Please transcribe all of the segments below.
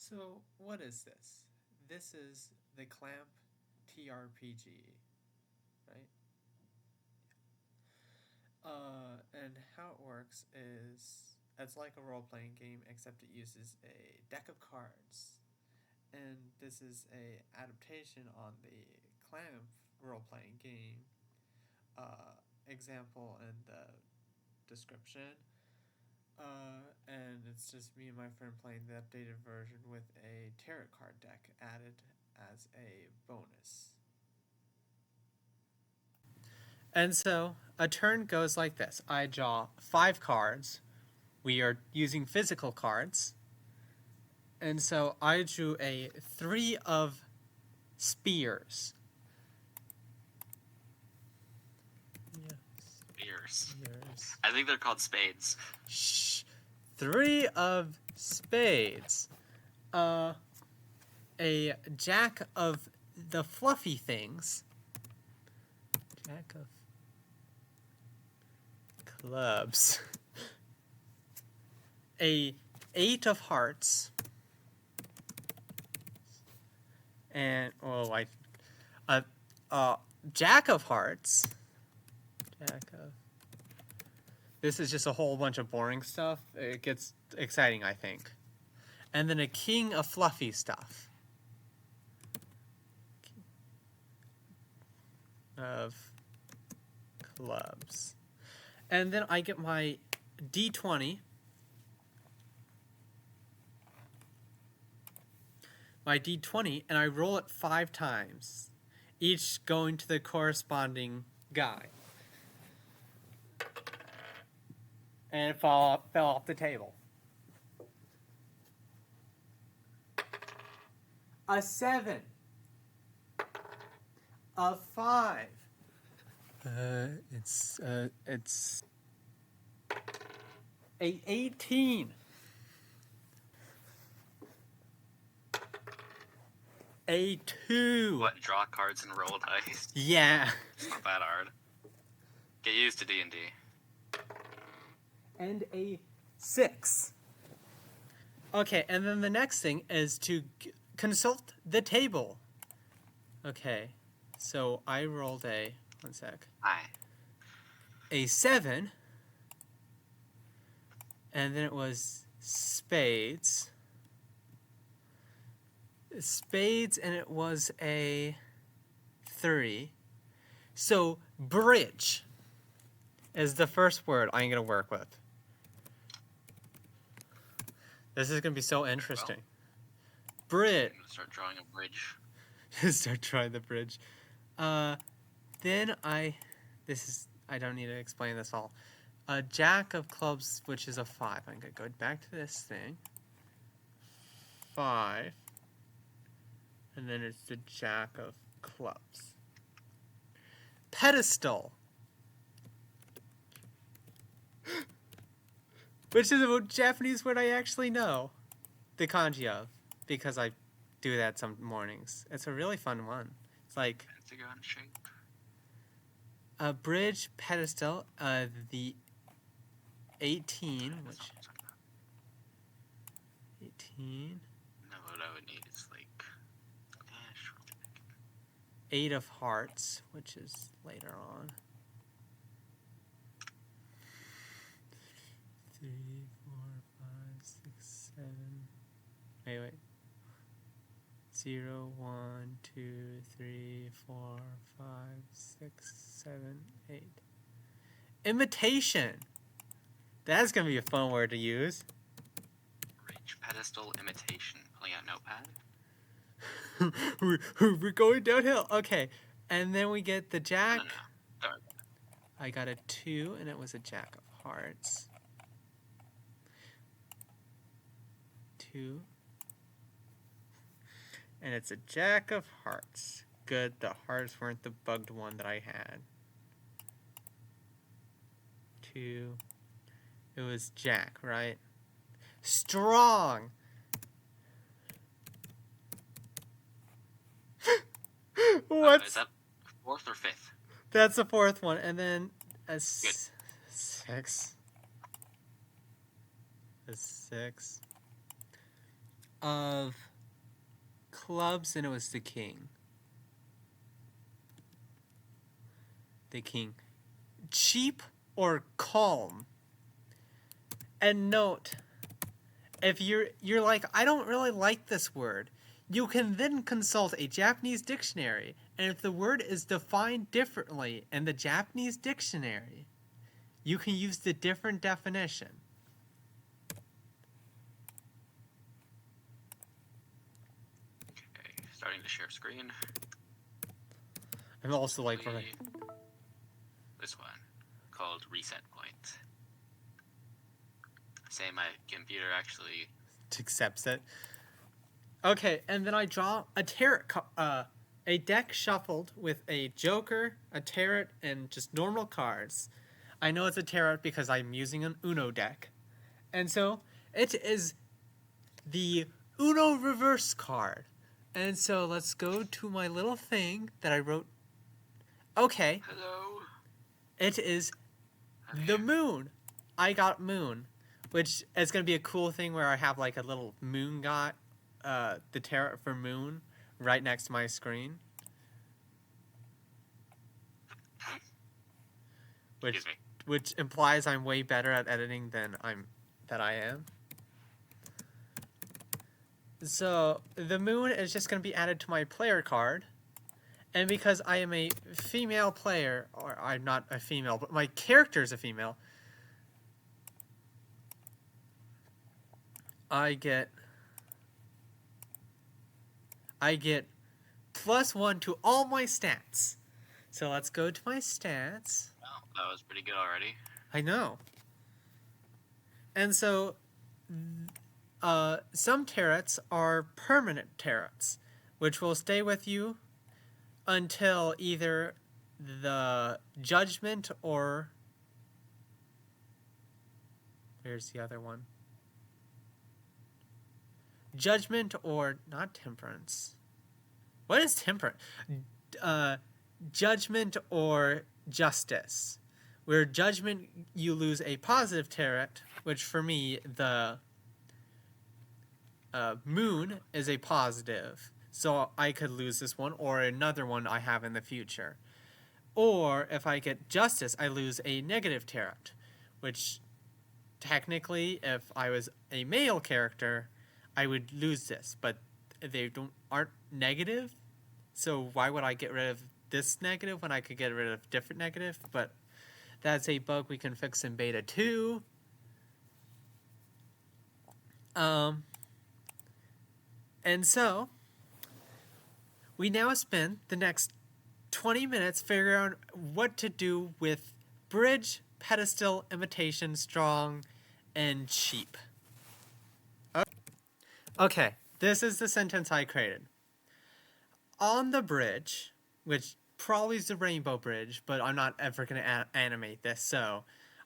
So, what is this? This is the Clamp TRPG, right? And how it works is it's like a role playing game, except it uses a deck of cards. And this is a adaptation on the Clamp role playing game example in the description. And it's just me and my friend playing the updated version with a tarot card deck added as a bonus. And so a turn goes like this. I draw 5 cards. We are using physical cards. And so I drew a 3 of spears. Spears. Spears. I think they're called spades. Shh. 3 of spades. A jack of the fluffy things. Jack of clubs. A 8 of hearts. And jack of hearts. Jack of. This is just a whole bunch of boring stuff. It gets exciting, I think. And then a king of fluffy stuff. Of clubs. And then I get my D20. My D20, and I roll it 5 times, each going to the corresponding guy. And it fell off the table. A 7. A 5. It's a 18. A 2. What, draw cards and roll dice? Yeah. It's not that hard. Get used to D&D. And a 6. Okay, and then the next thing is to consult the table. Okay, so I rolled one sec. Hi. A 7. And then it was spades. Spades, and it was a 3. So, bridge is the first word I'm going to work with. This is going to be so interesting. I'm Bridge. going to start drawing a bridge. Start drawing the bridge. Then I don't need to explain this all. A jack of clubs, which is a 5. I'm going to go back to this thing. 5. And then it's the jack of clubs. Pedestal. Which is a Japanese word I actually know the kanji of, because I do that some mornings. It's a really fun one. It's like Pentagon shape. a bridge, pedestal, the 18, which 18. No, what I would need is like 8 of hearts, which is later on. 3, 4, 5, 6, 7. Wait. 0, 1, 2, 3, 4, 5, 6, 7, 8. Imitation. That's gonna be a fun word to use. bridge, pedestal, imitation. Pulling out notepad. We're going downhill. Okay, and then we get the jack. No. Sorry. I got a 2, and it was a jack of hearts. 2. And it's a jack of hearts. Good, the hearts weren't the bugged one that I had. 2. It was jack, right? Strong! What? Is that 4th or 5th? That's the 4th one. And then a 6. A 6. of clubs, and it was the king. The king. Cheap or calm? And note, if you're like, I don't really like this word, you can then consult a Japanese dictionary, and if the word is defined differently in the Japanese dictionary, you can use the different definition. Okay, starting to share screen. I'm also like, this one called Reset Point. Say my computer actually accepts it. Okay, and then I draw a tarot, a deck shuffled with a joker, a tarot, and just normal cards. I know it's a tarot because I'm using an Uno deck. And so it is the Uno reverse card. And so let's go to my little thing that I wrote. Okay. Hello. It is the moon. I got moon, which is going to be a cool thing where I have like a little moon god, the tarot for moon, right next to my screen. Which implies I'm way better at editing than I am. So the moon is just going to be added to my player card. And because I am a female player, or I'm not a female, but my character is a female, I get +1 to all my stats. So let's go to my stats. Well, that was pretty good already. I know. And so, some tarots are permanent tarots, which will stay with you until either the judgment or... Where's the other one? Judgment or... Not temperance. What is temperance? Judgment or justice. Where judgment, you lose a positive tarot, which for me, the moon is a positive. So I could lose this one or another one I have in the future. Or if I get justice, I lose a negative tarot, which technically, if I was a male character, I would lose this. But they aren't negative, so why would I get rid of this negative when I could get rid of different negative? But that's a bug we can fix in beta 2. And so we now spend the next 20 minutes figuring out what to do with bridge, pedestal, imitation, strong, and cheap. Okay, this is the sentence I created. On the bridge, which probably is the rainbow bridge, but I'm not ever going to animate this, so...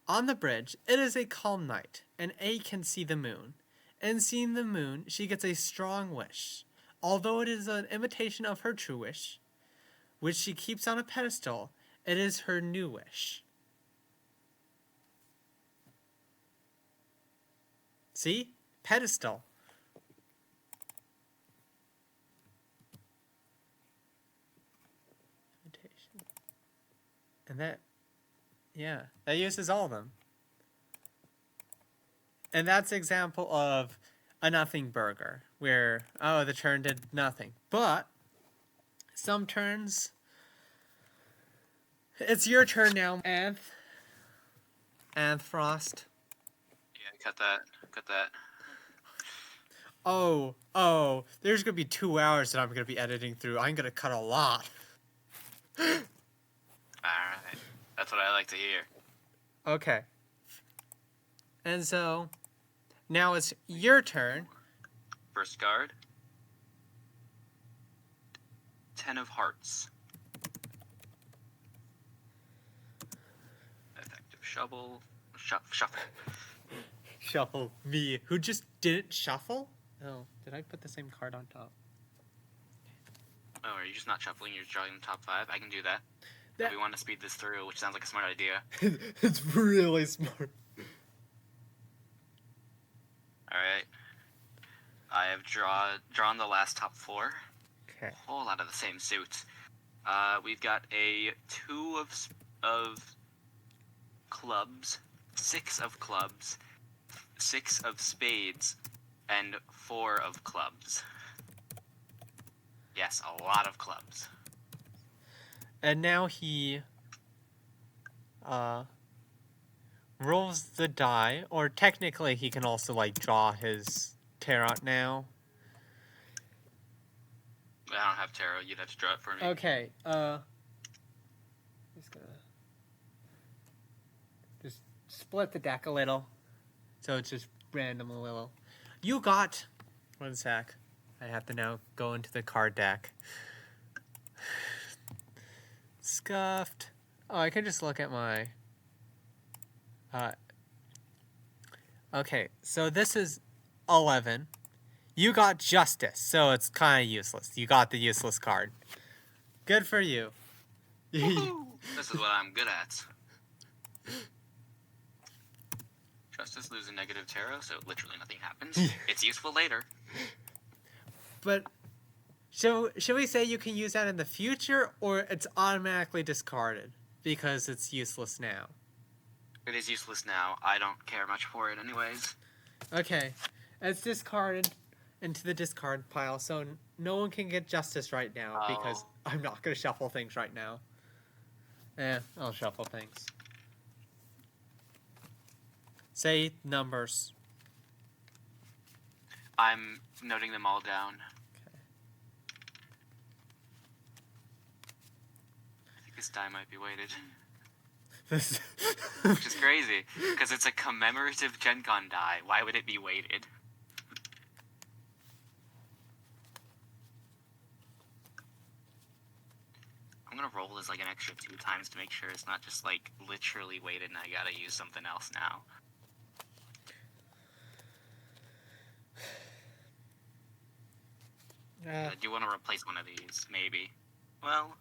On the bridge, it is a calm night, and A can see the moon. And seeing the moon, she gets a strong wish. Although it is an imitation of her true wish, which she keeps on a pedestal, it is her new wish. See? Pedestal. And that uses all of them. And that's an example of a nothing burger, where, the turn did nothing. But some turns, it's your turn now, Frost. Yeah, cut that. Oh, there's going to be 2 hours that I'm going to be editing through. I'm going to cut a lot. Alright. That's what I like to hear. Okay. And so, now it's your turn. First card. 10 of Hearts. Effective shuffle. Shuffle. Shuffle me. Who just didn't shuffle? Oh, did I put the same card on top? Oh, are you just not shuffling? You're drawing the top 5? I can do that. If we want to speed this through, which sounds like a smart idea. It's really smart. Alright. I have drawn the last top 4. Okay. A whole lot of the same suits. We've got a 2 of clubs, 6 of clubs, 6 of spades, and 4 of clubs. Yes, a lot of clubs. And now he rolls the die, or technically he can also like draw his tarot now. I don't have tarot. You'd have to draw it for me. Okay. Just gonna just split the deck a little, so it's just random a little. You got 1 sec. I have to now go into the card deck. Scuffed. Oh, I can just look at my. Okay, so this is 11. You got Justice, so it's kind of useless. You got the useless card. Good for you. This is what I'm good at. Justice loses negative tarot, so literally nothing happens. It's useful later. But should we say you can use that in the future, or it's automatically discarded because it's useless now? It is useless now. I don't care much for it anyways. Okay, it's discarded into the discard pile, so no one can get Justice right now because I'm not going to shuffle things right now. I'll shuffle things. Say numbers. I'm noting them all down. Okay. I think this die might be weighted. Which is crazy, because it's a commemorative Gen Con die. Why would it be weighted? I'm gonna roll this like an extra 2 times to make sure it's not just like literally weighted and I gotta use something else now. Do you want to replace one of these? Maybe. Well.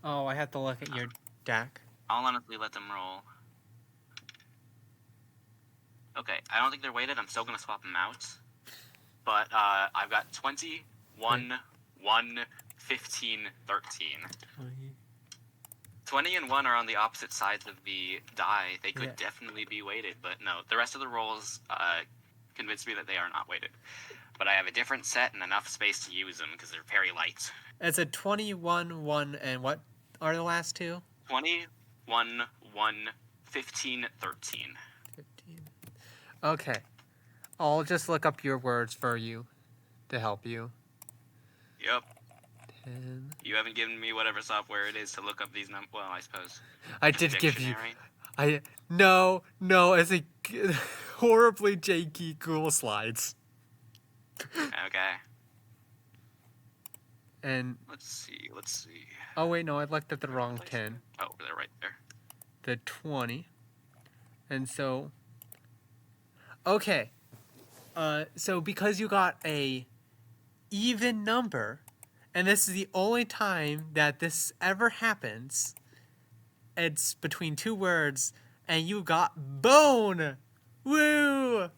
Oh, I have to look at your deck. I'll honestly let them roll. Okay, I don't think they're weighted. I'm still gonna swap them out. But I've got 20, 1, 1, 15, 13. 20 and 1 are on the opposite sides of the die. They could definitely be weighted, but no. The rest of the rolls convinced me that they are not weighted. But I have a different set and enough space to use them because they're very light. It's a 21, 1, and what are the last two? 20, 1, 1, 15, 13. 15. Okay. I'll just look up your words for you to help you. Yep. 10. You haven't given me whatever software it is to look up these numbers. Well, I suppose. I did give you. No, it's a horribly janky Google Slides. Okay. And let's see. Oh wait, no, I looked at the wrong 10. Oh, they're right there. The 20. And so okay. So because you got a even number, and this is the only time that this ever happens, it's between 2 words, and you got bone! Woo!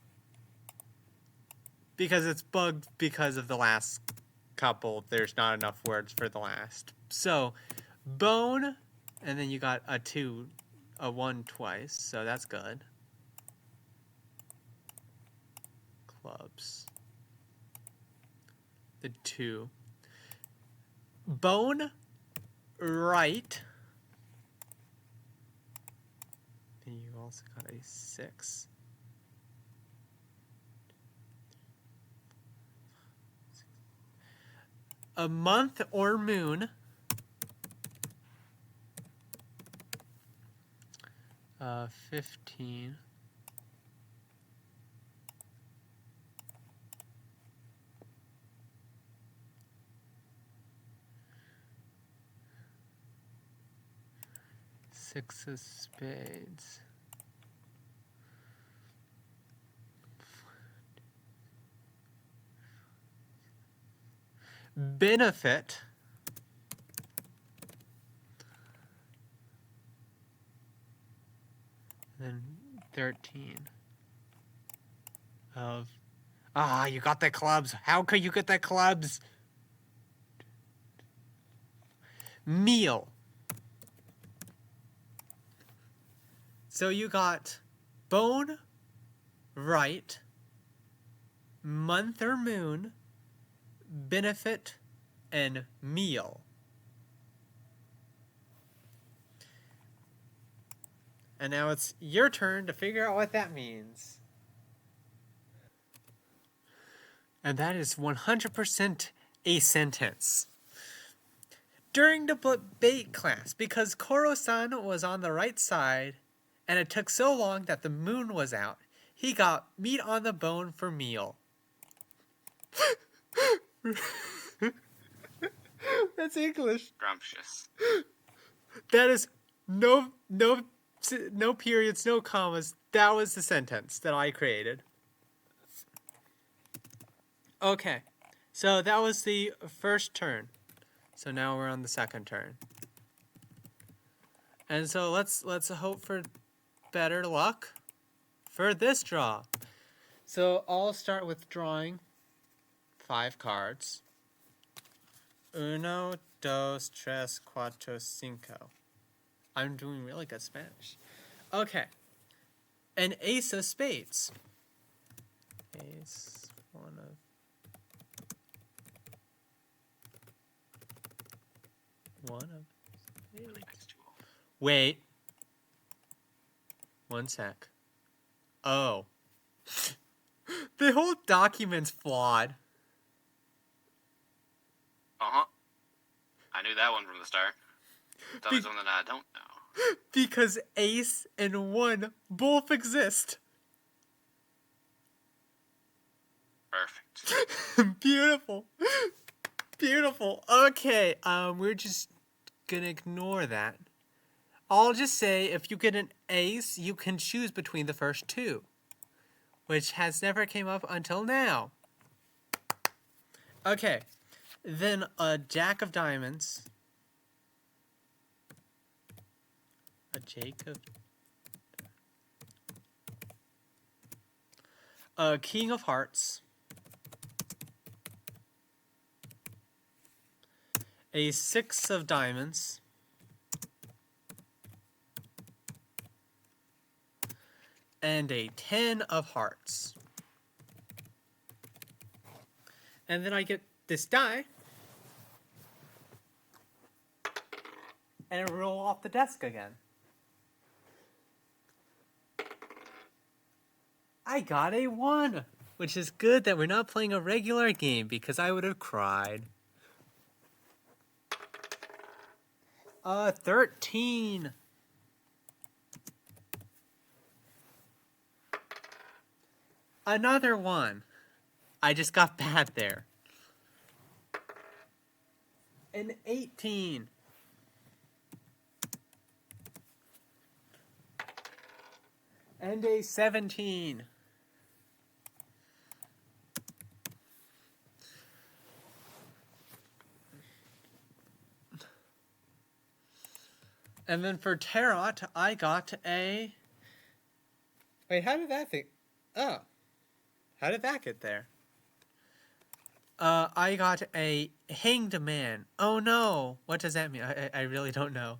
Because it's bugged because of the last couple. There's not enough words for the last. So, bone, and then you got a 1 twice, so that's good. Clubs. The 2. Bone, right. And you also got a 6. A month or moon. 15. Six of spades. Benefit. Then 13 of Ah, you got the clubs. How could you get the clubs? Meal. So you got bone, right, month or moon, benefit, and meal. And now it's your turn to figure out what that means. And that is 100% a sentence. During the debate class, because Koro-san was on the right side, and it took so long that the moon was out, he got meat on the bone for meal. That's English. Scrumptious. That is no periods, no commas. That was the sentence that I created. Okay, so that was the first turn. So now we're on the second turn. And so let's hope for better luck for this draw. So I'll start with drawing 5 cards. Uno, dos, tres, cuatro, cinco. I'm doing really good Spanish. Okay. An ace of spades. Ace, one of... Wait. One sec. Oh. The whole document's flawed. Uh-huh. I knew that one from the start. Tell me something I don't know. Because ace and 1 both exist. Perfect. Beautiful. Beautiful. Okay, we're just gonna ignore that. I'll just say if you get an ace, you can choose between the first 2, which has never came up until now. Okay, then a jack of diamonds, a Jacob, a king of hearts, a 6 of diamonds, and a 10 of hearts. And then I get this die and roll off the desk again. I got a 1, which is good that we're not playing a regular game because I would have cried. 13. Another 1. I just got bad there. An 18. And a 17. And then for tarot, I got a... Wait, how did that thing... Oh. How did that get there? I got a hanged man. Oh no! What does that mean? I really don't know.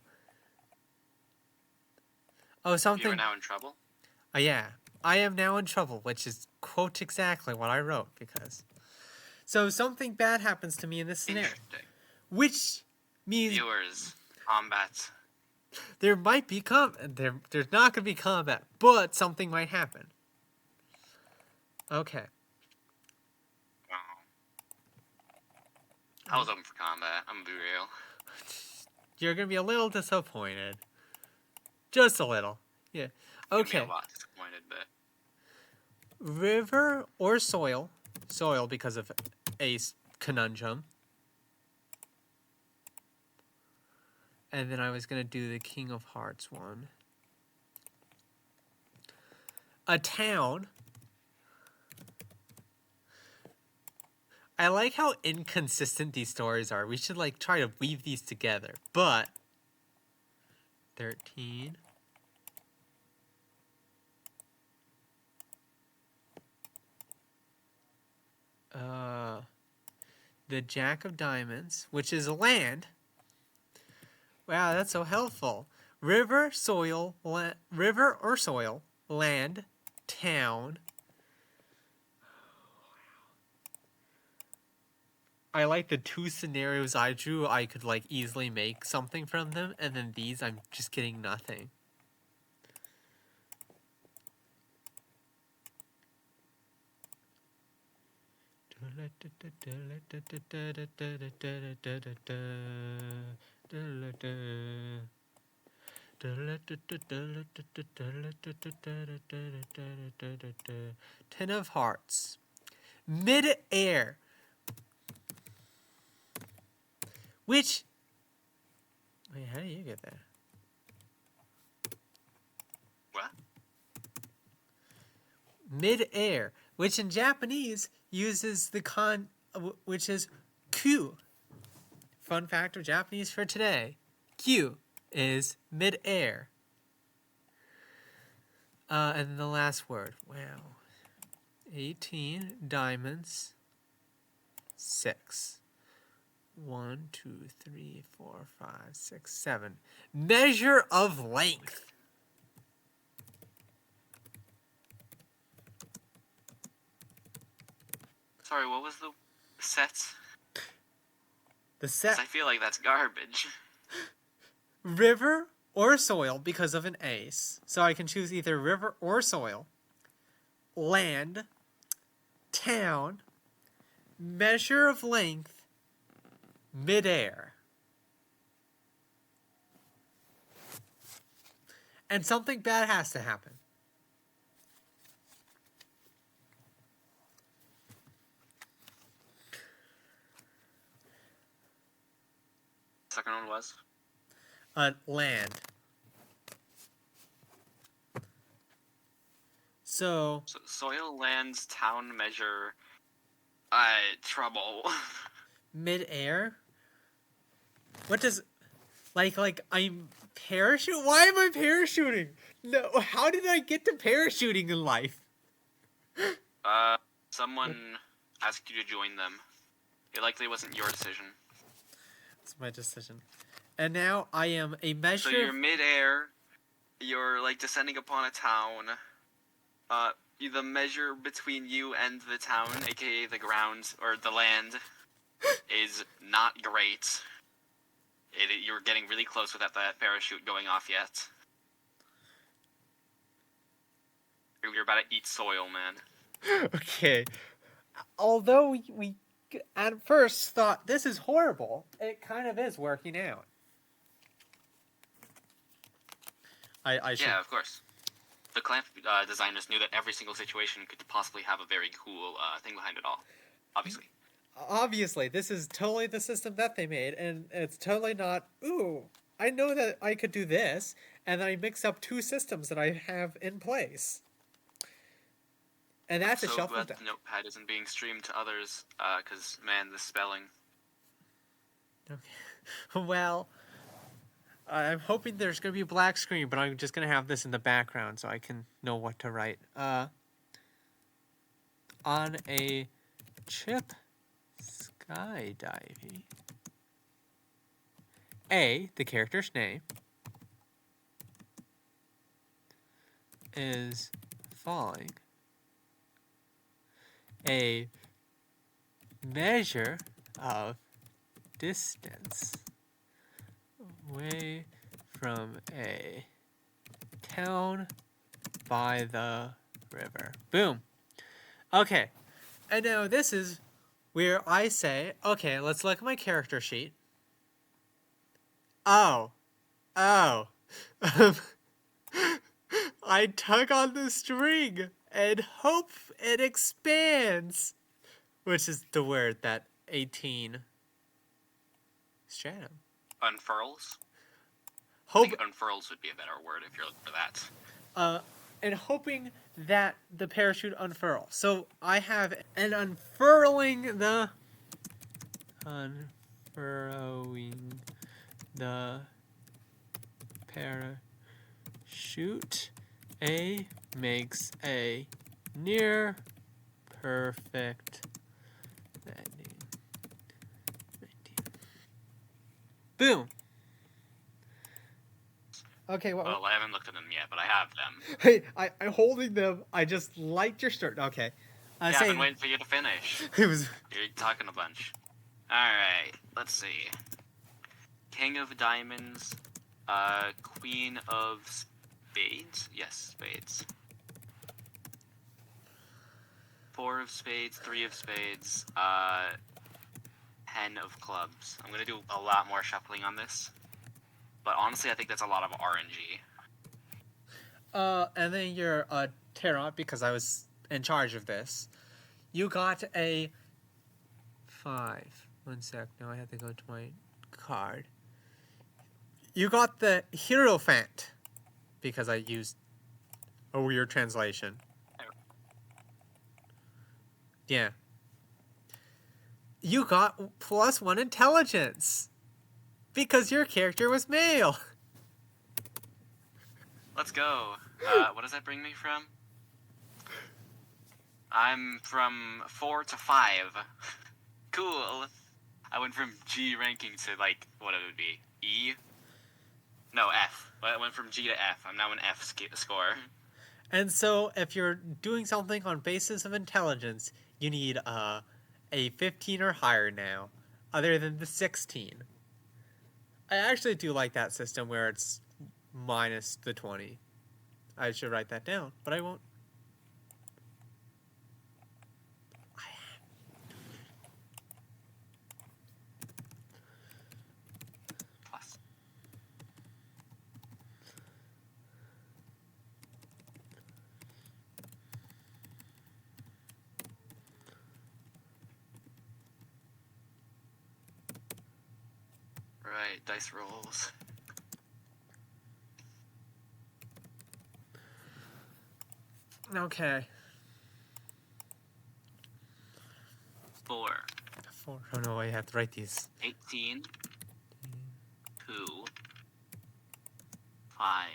Oh, something... You are now in trouble? Oh, yeah. I am now in trouble, which is, quote, exactly what I wrote, because... So something bad happens to me in this scenario. Interesting. Which means... Viewers, combat. There might be there's not going to be combat, but something might happen. Okay. I was open for combat. I'm gonna be real. You're going to be a little disappointed. Just a little. Yeah. Okay. I'm a lot disappointed, but... River or soil. Soil because of a conundrum. And then I was going to do the King of Hearts one. A town. I like how inconsistent these stories are. We should like try to weave these together. But 13. the Jack of Diamonds, which is land. Wow, that's so helpful. River, or soil, land, town. I like the two scenarios I drew. I could like easily make something from them, and then these I'm just getting nothing. Ten of Hearts. Mid-air. Which... Wait, how do you get there? What? Mid-air, which in Japanese uses the which is Q. Fun fact of Japanese for today. Q is mid-air. And then the last word. Wow. 18 diamonds. 6. 1, 2, 3, 4, 5, 6, 7. Measure of length. Sorry, what was the sets? The set. 'Cause I feel like that's garbage. River or soil because of an ace. So I can choose either river or soil. Land. Town. Measure of length. Midair. And something bad has to happen. Second one was? Land. So soil, lands, town, measure, trouble. Mid-air? What does... Like, I'm parachute? Why am I parachuting? No, how did I get to parachuting in life? Someone asked you to join them. It likely wasn't your decision. It's my decision. And now I am a measure... So you're mid-air, you're, like, descending upon a town. The measure between you and the town, aka the ground, or the land, is not great. You're getting really close without that parachute going off yet. You're about to eat soil, man. Okay. Although we at first thought this is horrible, it kind of is working out. I should... Yeah, of course. The clamp designers knew that every single situation could possibly have a very cool thing behind it all. Obviously. Obviously, this is totally the system that they made, and it's totally not, ooh, I know that I could do this, and then I mix up two systems that I have in place. And that's a shuffle. I'm so glad the notepad isn't being streamed to others, because, man, the spelling. Okay. Well, I'm hoping there's going to be a black screen, but I'm just going to have this in the background so I can know what to write. On a chip skydiving. A, the character's name, is falling. A measure of distance away from a town by the river. Boom. Okay. And now this is where I say, okay, let's look at my character sheet. Oh. I tug on the string and hope it expands. Which is the word that 18 stratum. Unfurls? Hope... I think unfurls would be a better word if you're looking for that. And hoping that the parachute unfurls. So I have an unfurling the parachute. A makes a near perfect Boom. Okay, well, Well, I haven't looked at them yet, but I have them. hey, I'm holding them. I just liked your shirt. Okay. Yeah, I've been waiting for you to finish. It was. You're talking a bunch. Alright, let's see. King of Diamonds, Queen of Spades? Yes, Spades. 4 of Spades, 3 of Spades, 10 of Clubs. I'm gonna do a lot more shuffling on this. But honestly, I think that's a lot of RNG. And then you're Terra, because I was in charge of this. You got a 5. 1 sec. Now I have to go to my card. You got the Hierophant, because I used a weird translation. Yeah. You got +1 intelligence, because your character was male. Let's go. What does that bring me from? I'm from 4 to 5. Cool. I went from G ranking to, like, what it would be. E? No, F. I went from G to F. I'm now an F score. And so, if you're doing something on basis of intelligence, you need a 15 or higher now, other than the 16. I actually do like that system where it's minus the 20. I should write that down, but I won't. Plus. Right, dice rolls. Okay. 4. 4. Oh no, I have to write these. 18. 2. 5.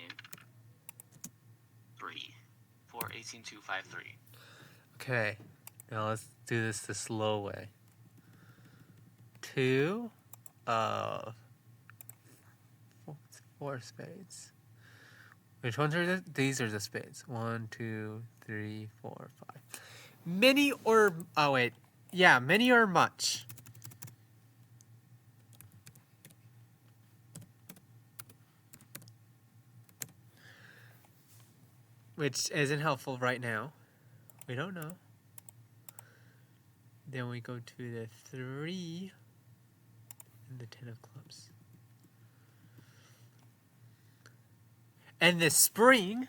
3. 4, 18, 2, 5, 3. Okay. Now let's do this the slow way. 2 of 4 spades. Which ones are these are the spades? 1, 2, 3, 4, 5. Many or oh wait, yeah, many or much. Which isn't helpful right now. We don't know. Then we go to the 3 and the 10 of clubs. And the spring,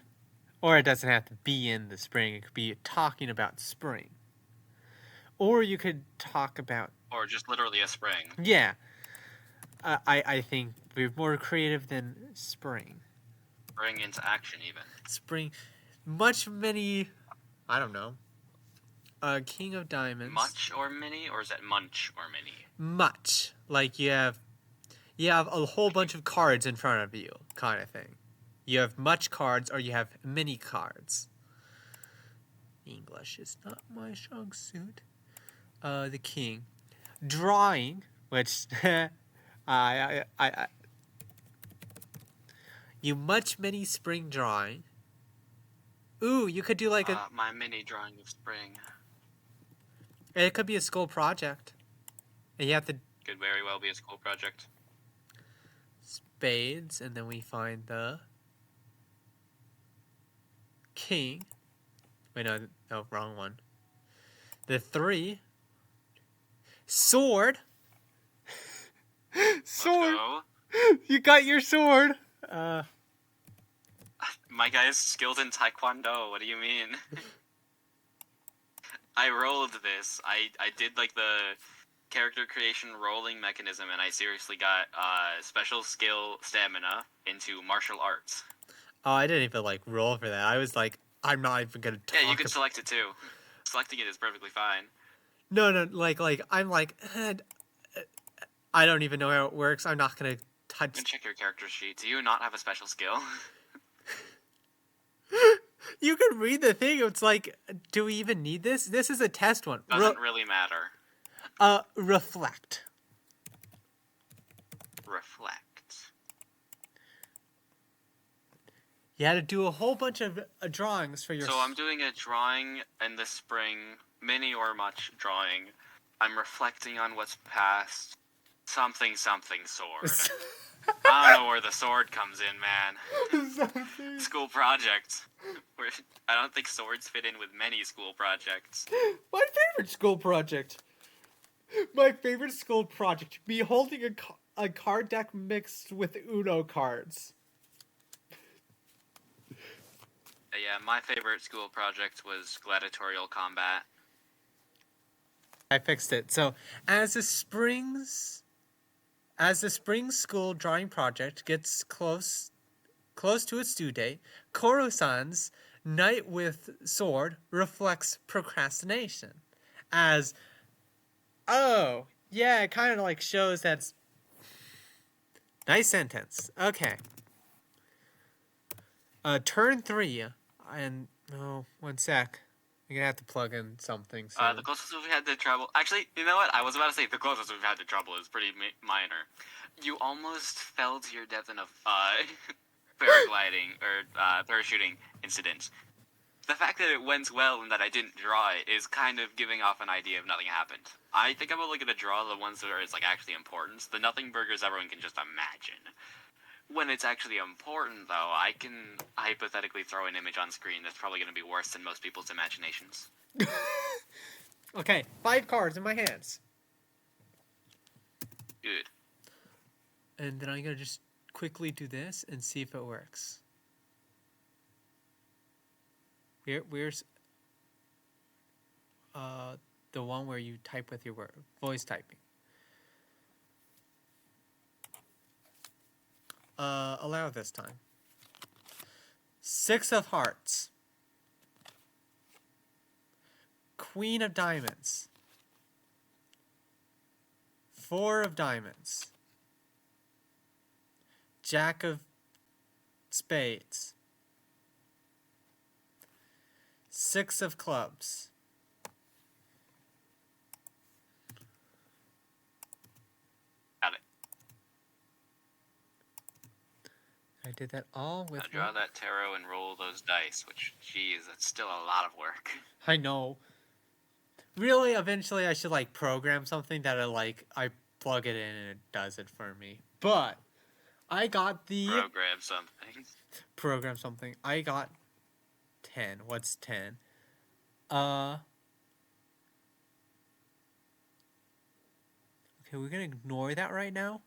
or it doesn't have to be in the spring, it could be talking about spring. Or you could talk about... Or just literally a spring. Yeah. I think we're more creative than spring. Spring into action, even. Spring. Many... I don't know. King of Diamonds. Much or many, or is that munch or many? Much. Like you have a whole bunch of cards in front of you, kind of thing. You have much cards, or you have many cards. English is not my strong suit. The king. Drawing, which you many spring drawing. Ooh, you could do like my mini drawing of spring. It could be a school project. And you have to... Could very well be a school project. Spades, and then we find the... king. Wait, no, wrong one. The 3. Sword. Sword. You got your sword. My guy is skilled in Taekwondo. What do you mean? I rolled this. I did like the character creation rolling mechanism, and I seriously got special skill stamina into martial arts. Oh, I didn't even like roll for that. I was like, I'm not even gonna talk. Yeah, you can select it too. Selecting it is perfectly fine. No, like I'm like, I don't even know how it works. I'm not gonna touch. You can check your character sheet. Do you not have a special skill? You can read the thing. It's like, do we even need this? This is a test one. Doesn't really matter. Reflect. Reflect. You had to do a whole bunch of drawings for your. So I'm doing a drawing in the spring, mini or much drawing. I'm reflecting on what's past. Something sword. I don't know where the sword comes in, man. School project. I don't think swords fit in with many school projects. My favorite school project. My favorite school project. Me holding a card deck mixed with Uno cards. Yeah, my favorite school project was gladiatorial combat. I fixed it. So, as the spring school drawing project gets close to its due date, Koro-san's knight with sword reflects procrastination. As, oh, yeah, it kind of like shows that's nice sentence. Okay. Turn 3, and oh, one sec. I'm gonna have to plug in something. So. The closest we've had to trouble. Actually, you know what? I was about to say the closest we've had to trouble is pretty minor. You almost fell to your death in a paragliding or parachuting incident. The fact that it went well and that I didn't draw it is kind of giving off an idea of nothing happened. I think I'm only gonna draw the ones that are like actually important. The nothing burgers everyone can just imagine. When it's actually important, though, I can hypothetically throw an image on screen that's probably going to be worse than most people's imaginations. Okay, 5 cards in my hands. Good. And then I'm going to just quickly do this and see if it works. Where's the one where you type with your voice typing? Allow this time. 6 of hearts. Queen of diamonds. 4 of diamonds. Jack of spades. 6 of clubs. Got it. I did that all with. Now draw that tarot and roll those dice, which, geez, that's still a lot of work. I know. Really, eventually I should, like, program something that I plug it in and it does it for me. But I got the... Program something. I got 10. What's 10? Okay, we're gonna ignore that right now.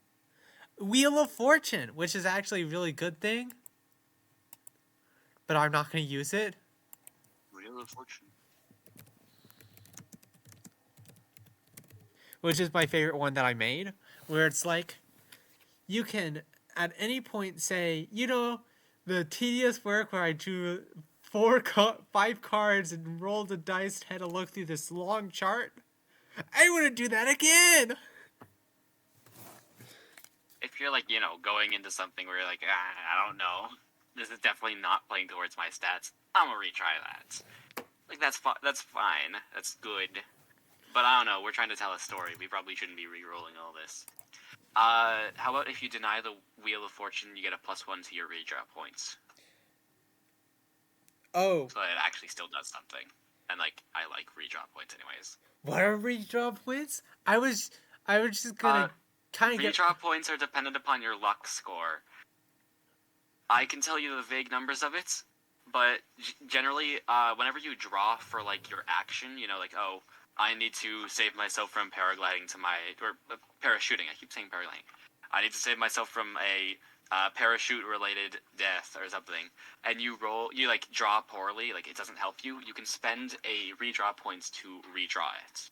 Wheel of Fortune, which is actually a really good thing. But I'm not gonna use it. Wheel of Fortune. Which is my favorite one that I made. Where it's like, you can at any point say, you know, the tedious work where I drew 5 cards and rolled a dice and had to look through this long chart. I want to do that again! If you're, like, you know, going into something where you're like, I don't know, this is definitely not playing towards my stats, I'm gonna retry that. Like, that's fine. That's good. But I don't know, we're trying to tell a story. We probably shouldn't be re-rolling all this. How about if you deny the Wheel of Fortune, you get a +1 to your redraw points. Oh. So it actually still does something. And, like, I like redraw points anyways. What are redraw points? I was just gonna kind of get... Redraw points are dependent upon your luck score. I can tell you the vague numbers of it, but generally, whenever you draw for, like, your action, you know, like, oh, I need to save myself from paragliding to my... or parachuting. I keep saying paragliding. I need to save myself from a parachute-related death or something. And you like, draw poorly, like, it doesn't help you. You can spend a redraw points to redraw it.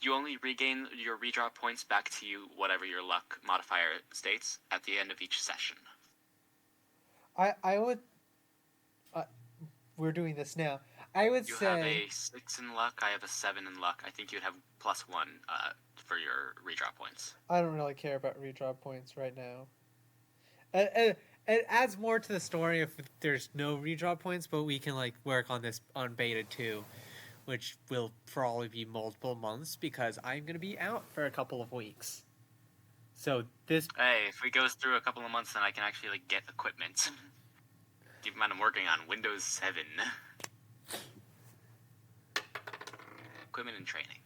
You only regain your redraw points back to you, whatever your luck modifier states, at the end of each session. I would... we're doing this now. I would say... You have a 6 in luck, I have a 7 in luck. I think you'd have +1 for your redraw points. I don't really care about redraw points right now. It adds more to the story if there's no redraw points, but we can, like, work on this on beta 2, which will probably be multiple months because I'm going to be out for a couple of weeks. So this... Hey, if it goes through a couple of months, then I can actually, like, get equipment. Keep in mind, I'm working on Windows 7. Equipment and training.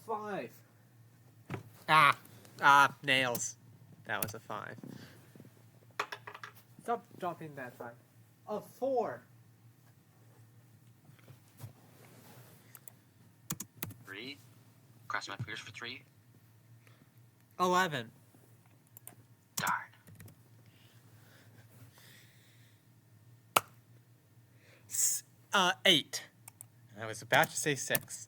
5. Nails. That was a 5. Stop dropping that 5. A 4. 3. Cross my fingers for 3. 11. Darn. 8. I was about to say 6.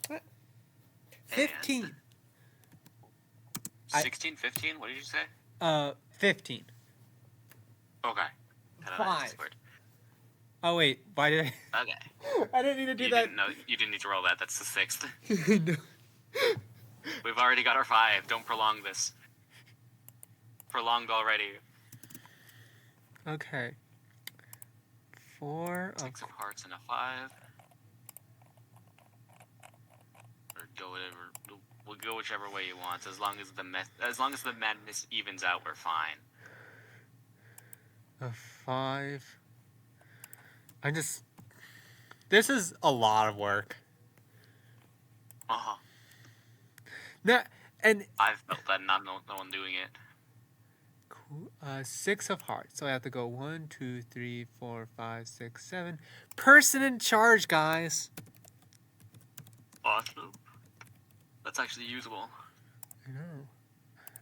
What? 15. 16, 15? What did you say? 15. Okay. 5. Oh wait, why did I? Okay. I didn't need to do that. You didn't need to roll that. That's the 6th. No. We've already got our 5. Don't prolong this. Prolonged already. Okay. 4 of 6 of hearts and a 5. Or go whatever. We'll go whichever way you want. As long as the madness evens out, we're fine. a 5. This is a lot of work. Uh-huh. And I've felt that, not no one doing it. 6 of hearts. So I have to go 1, 2, 3, 4, 5, 6, 7. Person in charge, guys. Awesome. That's actually usable. I know.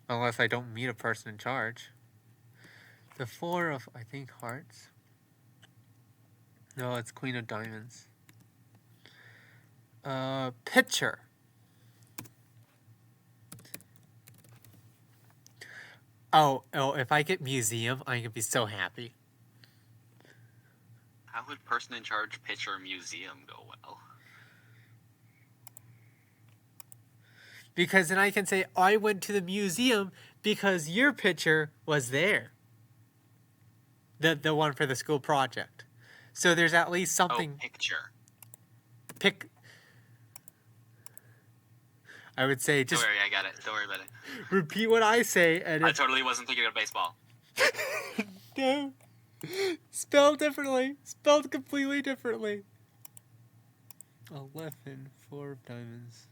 Unless I don't meet a person in charge. The 4 of, I think, hearts. No, it's Queen of Diamonds. Pitcher. Oh, if I get museum, I'm gonna be so happy. How would person in charge pitcher museum go well? Because then I can say, I went to the museum because your picture was there. The one for the school project. So there's at least something. Oh, picture. I would say just. Don't worry, I got it. Don't worry about it. Repeat what I say, and I totally wasn't thinking of baseball. No. Spelled differently. Spelled completely differently. 11, 4 of diamonds.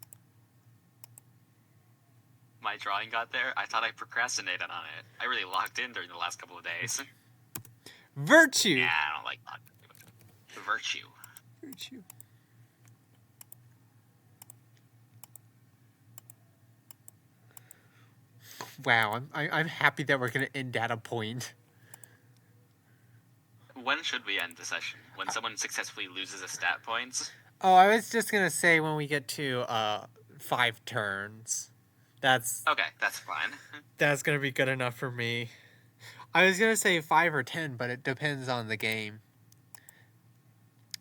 My drawing got there. I thought I procrastinated on it. I really locked in during the last couple of days. Virtue. Yeah, I don't like that. Virtue. Virtue. Wow, I'm happy that we're gonna end at a point. When should we end the session? When someone successfully loses a stat points? Oh, I was just gonna say when we get to 5 turns. That's okay. That's fine. That's gonna be good enough for me. I was gonna say 5 or 10, but it depends on the game.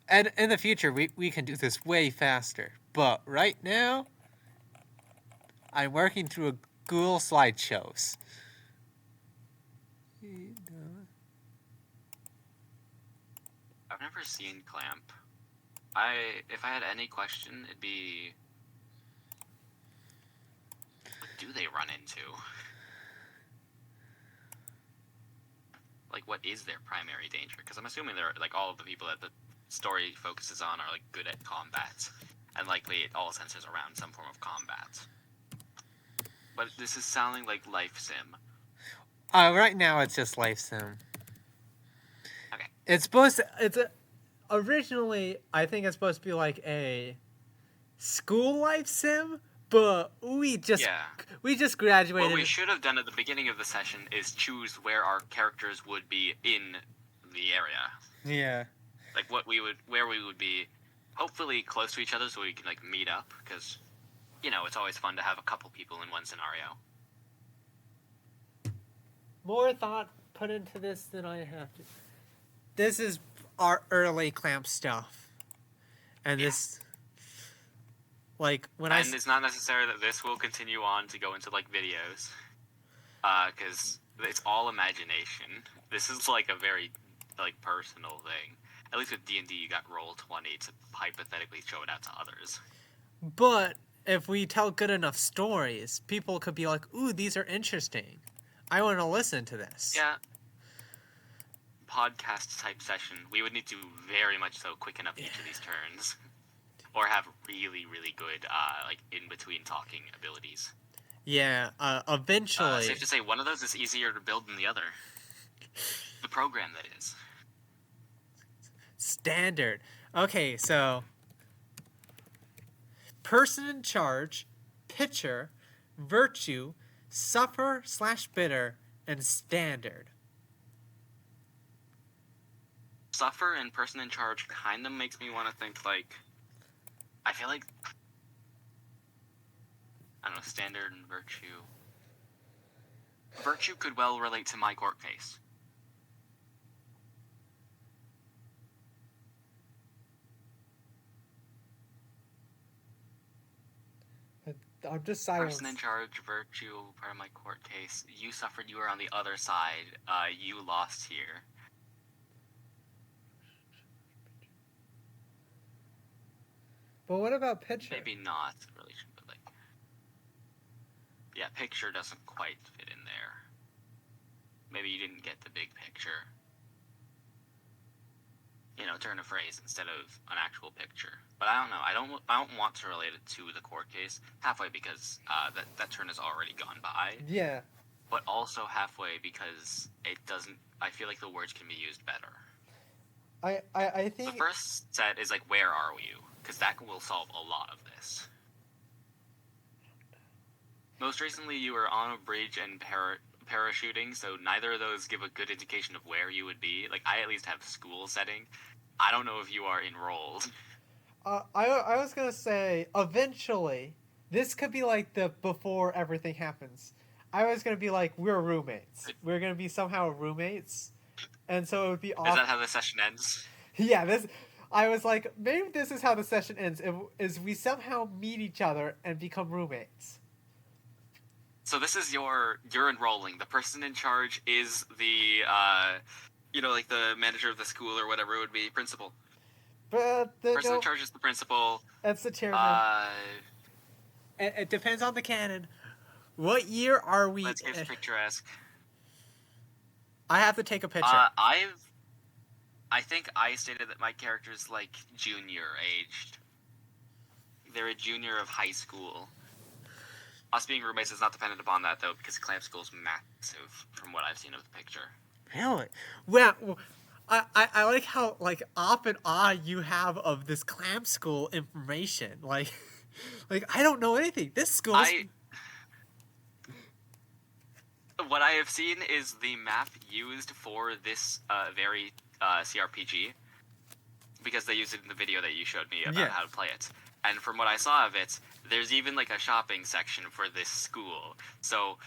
And in the future, we can do this way faster. But right now, I'm working through a Google slideshows. I've never seen Clamp. If I had any question, it'd be, what do they run into? Like, what is their primary danger? Because I'm assuming they're like all of the people that the story focuses on are like good at combat, and likely it all centers around some form of combat. But this is sounding like Life Sim. Right now it's just Life Sim. Okay. Originally, I think it's supposed to be like a school Life Sim, but we just graduated. What we should have done at the beginning of the session is choose where our characters would be in the area. Yeah. Like where we would be, hopefully close to each other so we can like meet up, because it's always fun to have a couple people in one scenario. More thought put into this than I have to. This is our early Clamp stuff. And this, like, And it's not necessary that this will continue on to go into, like, videos. Because it's all imagination. This is, like, a very, like, personal thing. At least with D&D, you got Roll20 to hypothetically show it out to others. But if we tell good enough stories, people could be like, ooh, these are interesting. I want to listen to this. Yeah. Podcast type session. We would need to very much so quicken up each of these turns, or have really, really good like in between talking abilities. Yeah. Eventually. Safe to say, one of those is easier to build than the other. The program, that is. Standard. Okay, so person in charge, pitcher, virtue, suffer/bitter, and standard. Suffer and person in charge kind of makes me want to think like, I feel like, I don't know, standard and virtue. Virtue could well relate to my court case. I'm just silent. Person in charge, virtue, part of my court case. You suffered, you were on the other side. You lost here. But what about pitcher? Maybe not relation, but like, yeah, picture doesn't quite fit in there. Maybe you didn't get the big picture. You know, turn a phrase instead of an actual picture. But I don't know. I don't want to relate it to the court case halfway because that turn has already gone by. Yeah. But also halfway because it doesn't. I feel like the words can be used better. I think the first set is like, where are you? Because that will solve a lot of this. Most recently, you were on a bridge and parachuting, so neither of those give a good indication of where you would be. Like, I at least have school setting. I don't know if you are enrolled. I was gonna say, eventually, this could be like the before everything happens. I was gonna be like, we're roommates. We're gonna be somehow roommates, and so it would be awesome. Is that how the session ends? Yeah, this. I was like, maybe this is how the session ends. Is we somehow meet each other and become roommates. So this is you're enrolling. The person in charge is the like the manager of the school or whatever it would be, principal. But the person in charge is the principal. That's the chairman. It depends on the canon. What year are we? Let's get picturesque. I have to take a picture. I think I stated that my character's like junior aged. They're a junior of high school. Us being roommates is not dependent upon that though, because clamp school's massive from what I've seen of the picture. Really? Well, I like how like off and on you have of this clamp school information. Like I don't know anything. This school. What I have seen is the map used for this very CRPG, because they used it in the video that you showed me about how to play it. And from what I saw of it, there's even like a shopping section for this school. So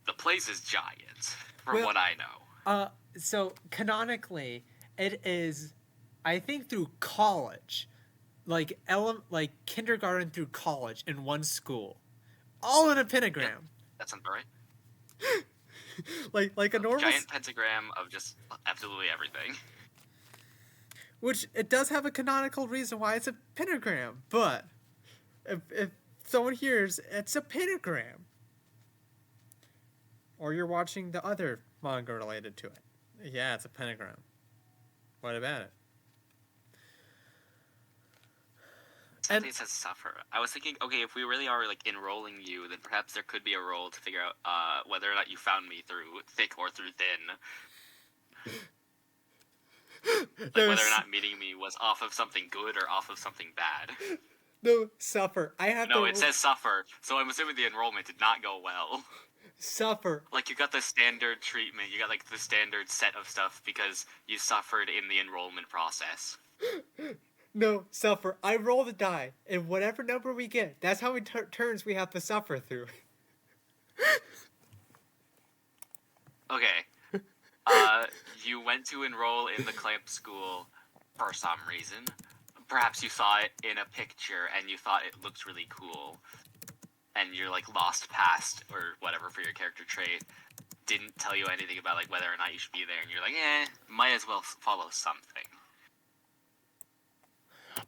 the place is giant, from what I know. So canonically, it is, I think, through college, like kindergarten through college in one school, all in a pentagram. Yeah, that sounds right. like a normal giant pentagram of just absolutely everything. Which it does have a canonical reason why it's a pentagram, but if someone hears it's a pentagram, or you're watching the other manga related to it, yeah, it's a pentagram. What about it? And it says suffer. I was thinking, okay, if we really are like enrolling you, then perhaps there could be a role to figure out whether or not you found me through thick or through thin. Like whether or not meeting me was off of something good or off of something bad. No, suffer. No, it says suffer, so I'm assuming the enrollment did not go well. Suffer. Like, you got the standard treatment, you got like the standard set of stuff because you suffered in the enrollment process. No, suffer. I roll the die, and whatever number we get, that's how many turns we have to suffer through. Okay. You went to enroll in the clamp school for some reason. Perhaps you saw it in a picture and you thought it looked really cool. And you're like lost past or whatever for your character trait. Didn't tell you anything about like whether or not you should be there, and you're like, might as well follow something.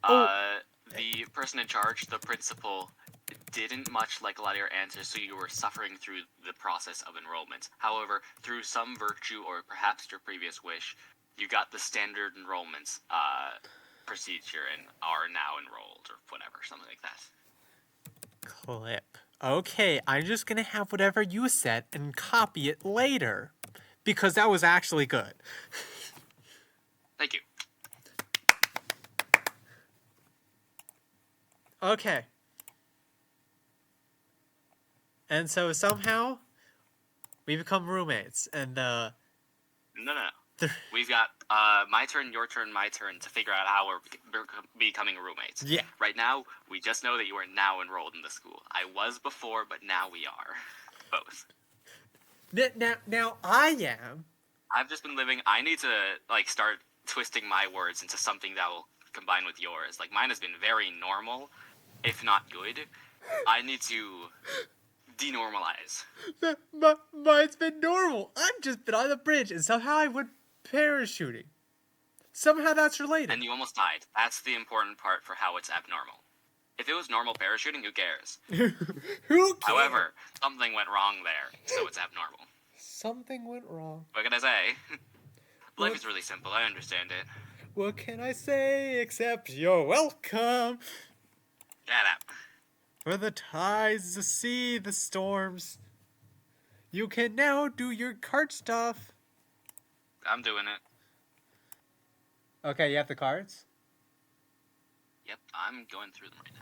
The person in charge, the principal, didn't much like a lot of your answers, so you were suffering through the process of enrollment. However, through some virtue or perhaps your previous wish, you got the standard enrollments procedure and are now enrolled or whatever, something like that. Clip. Okay, I'm just gonna have whatever you said and copy it later. Because that was actually good. Thank you. Okay. And so somehow we become roommates, and No. We've got my turn, your turn, my turn to figure out how we're becoming roommates. Yeah. Right now, we just know that you are now enrolled in the school. I was before, but now we are. Both. Now I am. I've just been living. I need to start twisting my words into something that will combine with yours. Like mine has been very normal, if not good. I need to denormalize. Mine's been normal. I've just been on the bridge, and somehow I went parachuting. Somehow that's related. And you almost died. That's the important part for how it's abnormal. If it was normal parachuting, who cares? Who cares? However, something went wrong there, so it's abnormal. Something went wrong. What can I say? Life is really simple. I understand it. What can I say except you're welcome? Shut up. For the tides, the sea, the storms. You can now do your card stuff. I'm doing it. Okay, you have the cards? Yep, I'm going through them right now.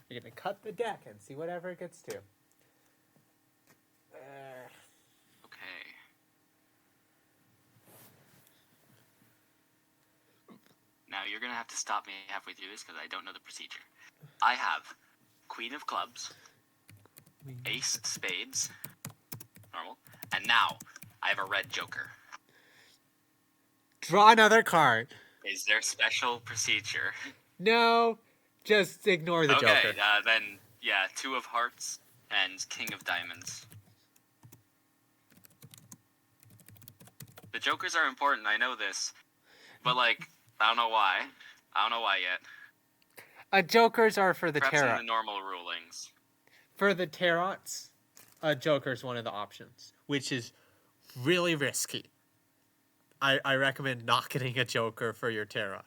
You're gonna cut the deck and see whatever it gets to. Okay. Now you're gonna have to stop me halfway through this because I don't know the procedure. I have Queen of Clubs, Ace Spades, normal, and now I have a red Joker. Draw another card. Is there special procedure? No, just ignore the Joker. Okay, then, yeah, Two of Hearts and King of Diamonds. The Jokers are important, I know this. But, I don't know why. I don't know why yet. Jokers are for the Perhaps tarot. in the normal rulings. For the tarots, a Joker's one of the options, which is really risky. I recommend not getting a Joker for your tarot.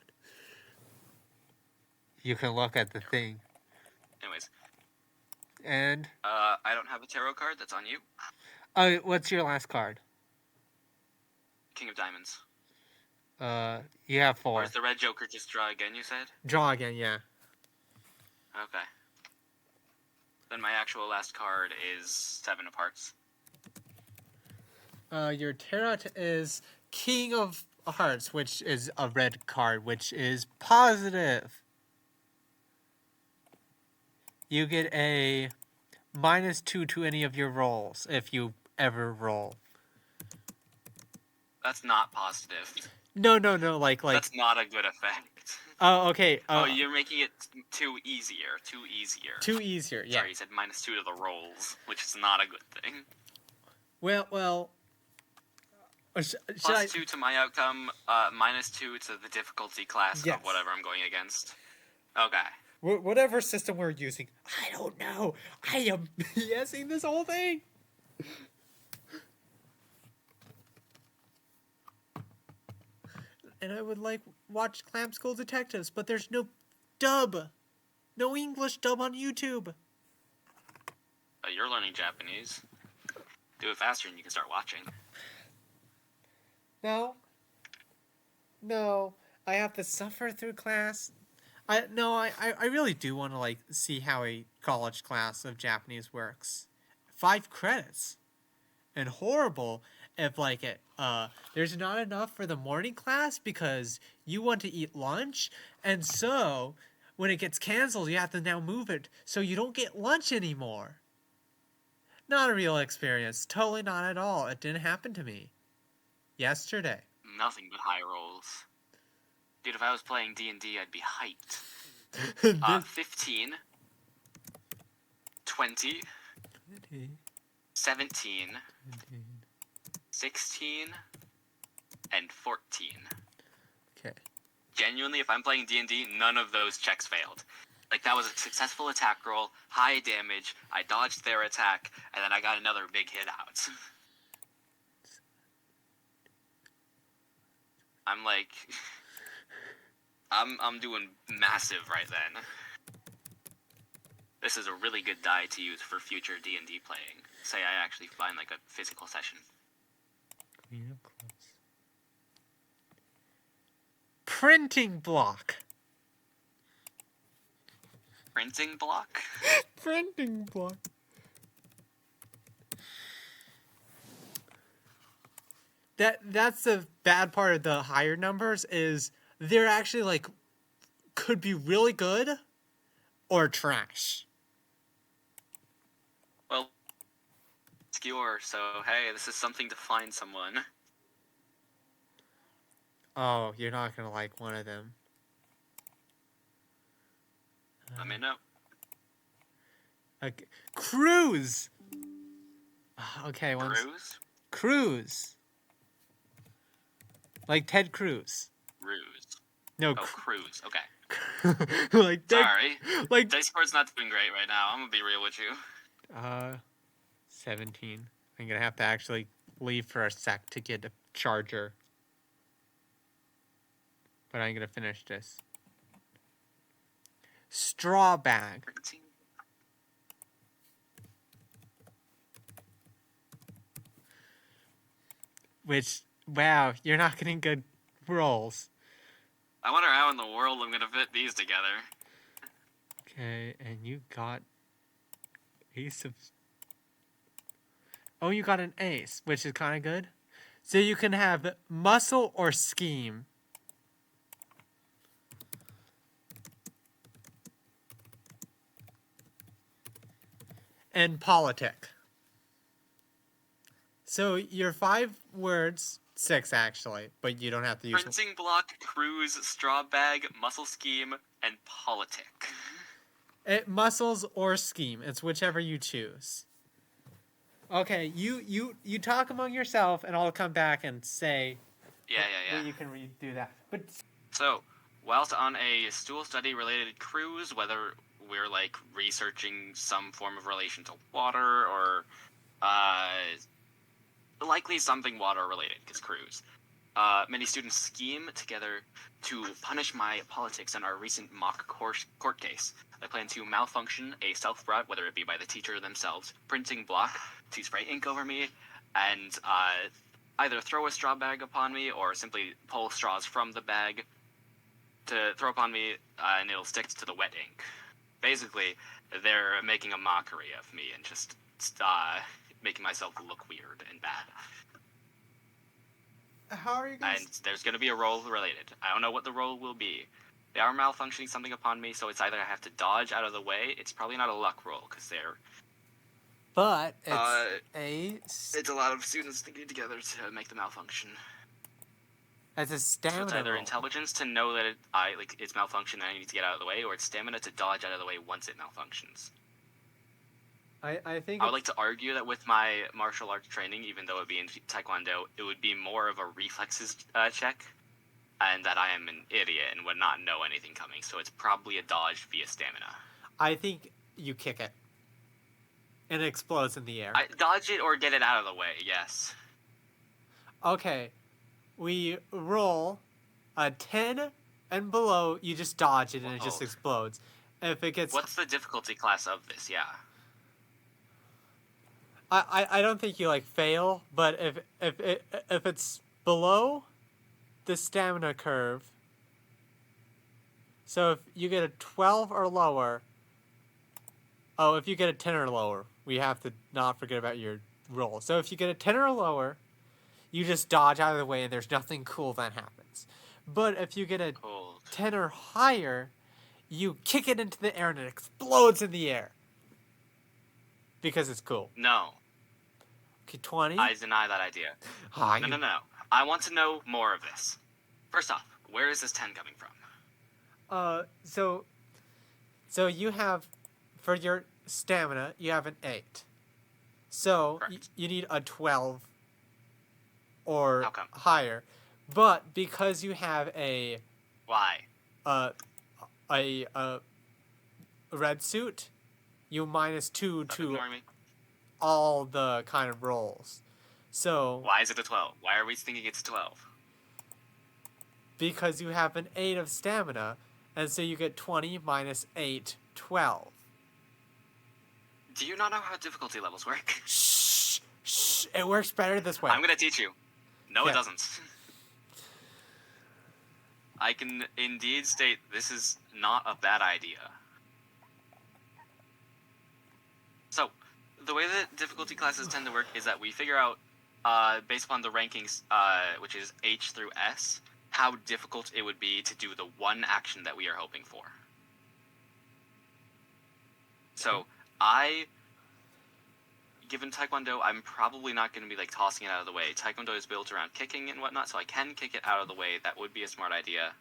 You can look at the thing. Anyways. And? I don't have a tarot card, that's on you. What's your last card? King of Diamonds. You have 4. Or is the red Joker just draw again, you said? Draw again, yeah. Okay. Then my actual last card is 7 of Hearts. Your tarot is King of Hearts, which is a red card, which is positive. You get a -2 to any of your rolls, if you ever roll. That's not positive. No, like... That's not a good effect. Oh, okay. Oh, you're making it too easier. Too easier, yeah. Sorry, you said -2 to the rolls, which is not a good thing. Well... +2 to my outcome, -2 to the difficulty class Yes. of whatever I'm going against. Okay. Whatever system we're using, I don't know. I am BSing this whole thing. And I would watch Clam School Detectives, but there's no dub. No English dub on YouTube. You're learning Japanese. Do it faster and you can start watching. No, I have to suffer through class. I really do want to see how a college class of Japanese works. 5 credits, and horrible if there's not enough for the morning class because you want to eat lunch, and so when it gets canceled, you have to now move it so you don't get lunch anymore. Not a real experience. Totally not at all. It didn't happen to me. Yesterday. Nothing but high rolls. Dude, if I was playing D&D, I'd be hyped. 15, 20, 17, 16, 14. Okay. Genuinely, if I'm playing D&D, none of those checks failed. Like, that was a successful attack roll, high damage, I dodged their attack, and then I got another big hit out. I'm like... I'm doing massive right then. This is a really good die to use for future D&D playing. Say I actually find, like, a physical session. Queen of Clubs. Printing block. Printing block? Printing block. That's the bad part of the higher numbers is they're actually like could be really good or trash. Well, obscure, so hey, this is something to find someone. Oh, you're not gonna like one of them. Let me know. Okay. Cruise. Okay, Cruise? Cruise. Like Ted Cruz. Ruse. No. Oh, Cruise. Okay. Like Ted, Sorry. like Discord's not doing great right now. I'm gonna be real with you. 17. I'm gonna have to actually leave for a sec to get a charger. But I'm gonna finish this. Straw bag. 13. Which, wow, you're not getting good rolls. I wonder how in the world I'm gonna fit these together. Okay, and you got ace of... Oh, you got an ace, which is kind of good. So you can have muscle or scheme. And politic. So your 5 words, 6 actually, but you don't have to use... Printing block, cruise, straw bag, muscle scheme, and politic. Muscles or scheme. It's whichever you choose. Okay, you talk among yourself, and I'll come back and say... Yeah. You can redo that. But So, whilst on a stool study related cruise, whether we're like researching some form of relation to water or likely something water related, because cruise, many students scheme together to punish my politics in our recent mock court case. I plan to malfunction a self-brought, whether it be by the teacher themselves, printing block to spray ink over me, and either throw a straw bag upon me or simply pull straws from the bag to throw upon me, and it'll stick to the wet ink. Basically, they're making a mockery of me and just making myself look weird and bad. how are you guys... And there's going to be a roll related. I don't know what the roll will be. They are malfunctioning something upon me, so it's either I have to dodge out of the way. It's probably not a luck roll, because they're... But it's It's a lot of students thinking together to make the malfunction. It's a So stamina it's either roll. intelligence to know that it's malfunctioned and I need to get out of the way, or it's stamina to dodge out of the way once it malfunctions. I think I would like to argue that with my martial arts training, even though it would be in Taekwondo, it would be more of a reflexes check, and that I am an idiot and would not know anything coming, so it's probably a dodge via stamina. I think you kick it. And it explodes in the air. I dodge it or get it out of the way, yes. Okay. We roll a 10 and below, you just dodge it and it just Whoa. explodes. If it gets... What's the difficulty class of this? Yeah. I don't think you like fail, but if it's below the stamina curve, so if you get a 12 or lower, if you get a 10 or lower, we have to not forget about your roll. So if you get a 10 or lower, you just dodge out of the way and there's nothing cool that happens. But if you get a Cool. 10 or higher, you kick it into the air and it explodes in the air. Because it's cool. No. Okay, 20? I deny that idea. No. I want to know more of this. First off, where is this 10 coming from? So you have, for your stamina, you have an 8. So Correct. you need a 12 or How come? higher. But because you have a Why? a red suit, you -2 Stop to ignoring me. all the kind of rolls. So Why is it a 12? Why are we thinking it's 12? because you have an 8 of stamina, and so you get 20 minus 8, 12. Do you not know how difficulty levels work? Shh, shh. It works better this way. I'm gonna teach you. No, Yeah. it doesn't. I can indeed state this is not a bad idea. So, the way that difficulty classes tend to work is that we figure out, based upon the rankings, which is H through S, how difficult it would be to do the one action that we are hoping for. So, given Taekwondo, I'm probably not going to be like tossing it out of the way. Taekwondo is built around kicking and whatnot, so I can kick it out of the way. That would be a smart idea.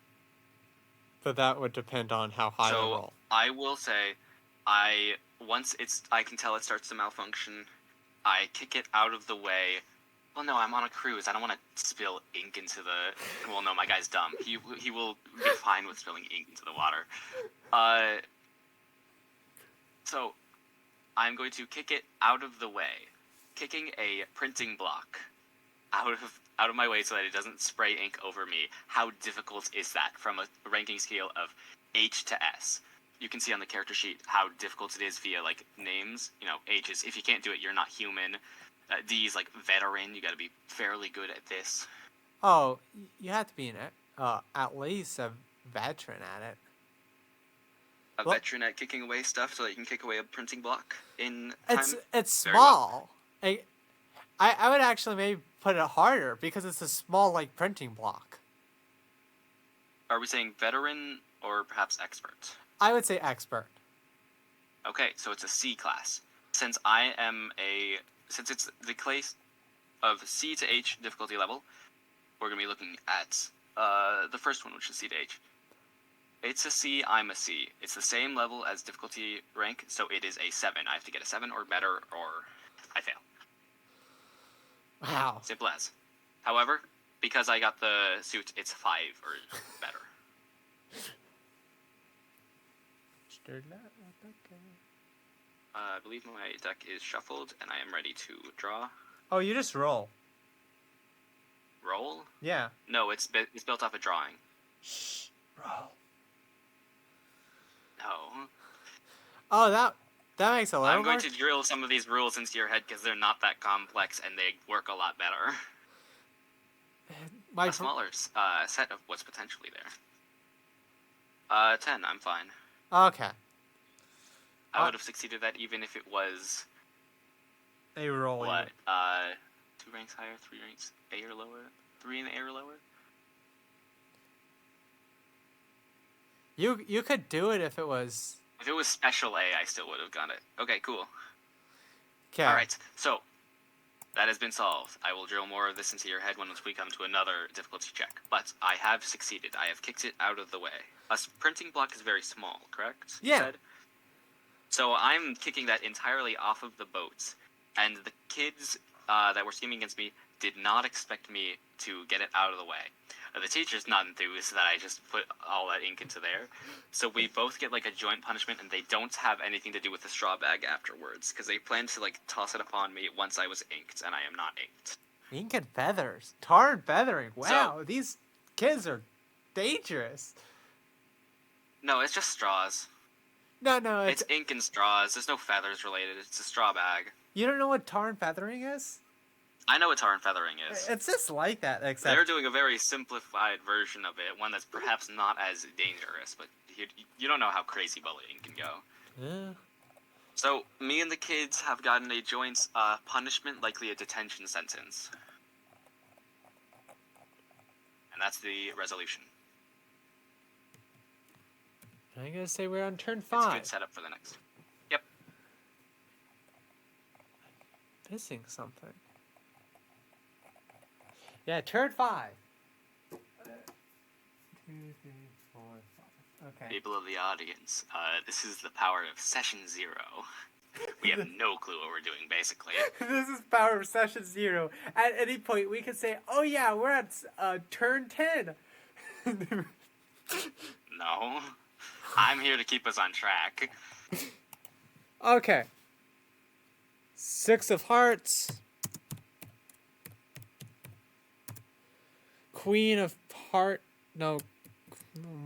But that would depend on how high the roll. I will say, once I can tell it starts to malfunction, I kick it out of the way. Well, no, I'm on a cruise. I don't want to spill ink into the. Well, no, my guy's dumb. He will be fine with spilling ink into the water. So, I'm going to kick it out of the way, kicking a printing block out of my way so that it doesn't spray ink over me. How difficult is that from a ranking scale of H to S? You can see on the character sheet how difficult it is via like names. You know, H is if you can't do it, you're not human. D is like veteran. You got to be fairly good at this. Oh, you have to be at least a veteran at it. A veteran at kicking away stuff so that you can kick away a printing block in time? It's small. Well. I would actually maybe put it harder because it's a small like printing block. Are we saying veteran or perhaps expert? I would say expert. Okay, so it's a C class. Since it's the class of C to H difficulty level, we're going to be looking at the first one, which is C to H. It's a C, I'm a C. It's the same level as difficulty rank, so it is a 7. I have to get a 7 or better, or I fail. Wow. Simple as. However, because I got the suit, it's 5 or better. I believe my deck is shuffled, and I am ready to draw. Oh, you just roll. Roll? Yeah. No, it's built off a drawing. Shh. Roll. No. Oh, that makes a lot. I'm going to drill some of these rules into your head because they're not that complex and they work a lot better. A smaller set of what's potentially there. 10, I'm fine. Okay. I would have succeeded that even if it was... A roll. What? 2 ranks higher, 3 ranks A or lower? 3 in A or lower? You could do it if it was... If it was special A, I still would have got it. Okay, cool. Okay. Alright, so... That has been solved. I will drill more of this into your head once we come to another difficulty check. But I have succeeded. I have kicked it out of the way. A printing block is very small, correct? Yeah. You said? So I'm kicking that entirely off of the boat. And the kids that were scheming against me did not expect me to get it out of the way. The teacher's not enthused that I just put all that ink into there. So we both get like a joint punishment, and they don't have anything to do with the straw bag afterwards, because they plan to like toss it upon me once I was inked, and I am not inked. Ink and feathers. Tar and feathering. Wow, these kids are dangerous. No, it's just straws. No, it's ink and straws. There's no feathers related. It's a straw bag. You don't know what tar and feathering is? I know what tar and feathering is. It's just like that, except... They're doing a very simplified version of it, one that's perhaps not as dangerous, but you don't know how crazy bullying can go. Yeah. So, me and the kids have gotten a joint punishment, likely a detention sentence. And that's the resolution. I'm going to say we're on turn 5. It's a good setup for the next. Yep. Missing something. Yeah, turn 5. 2, 3, 4, 5. Okay. People of the audience, this is the power of session 0. We have no clue what we're doing, basically. This is power of session 0. At any point, we can say, "Oh yeah, we're at turn 10." No. I'm here to keep us on track. Okay. 6 of hearts. Queen of heart. No,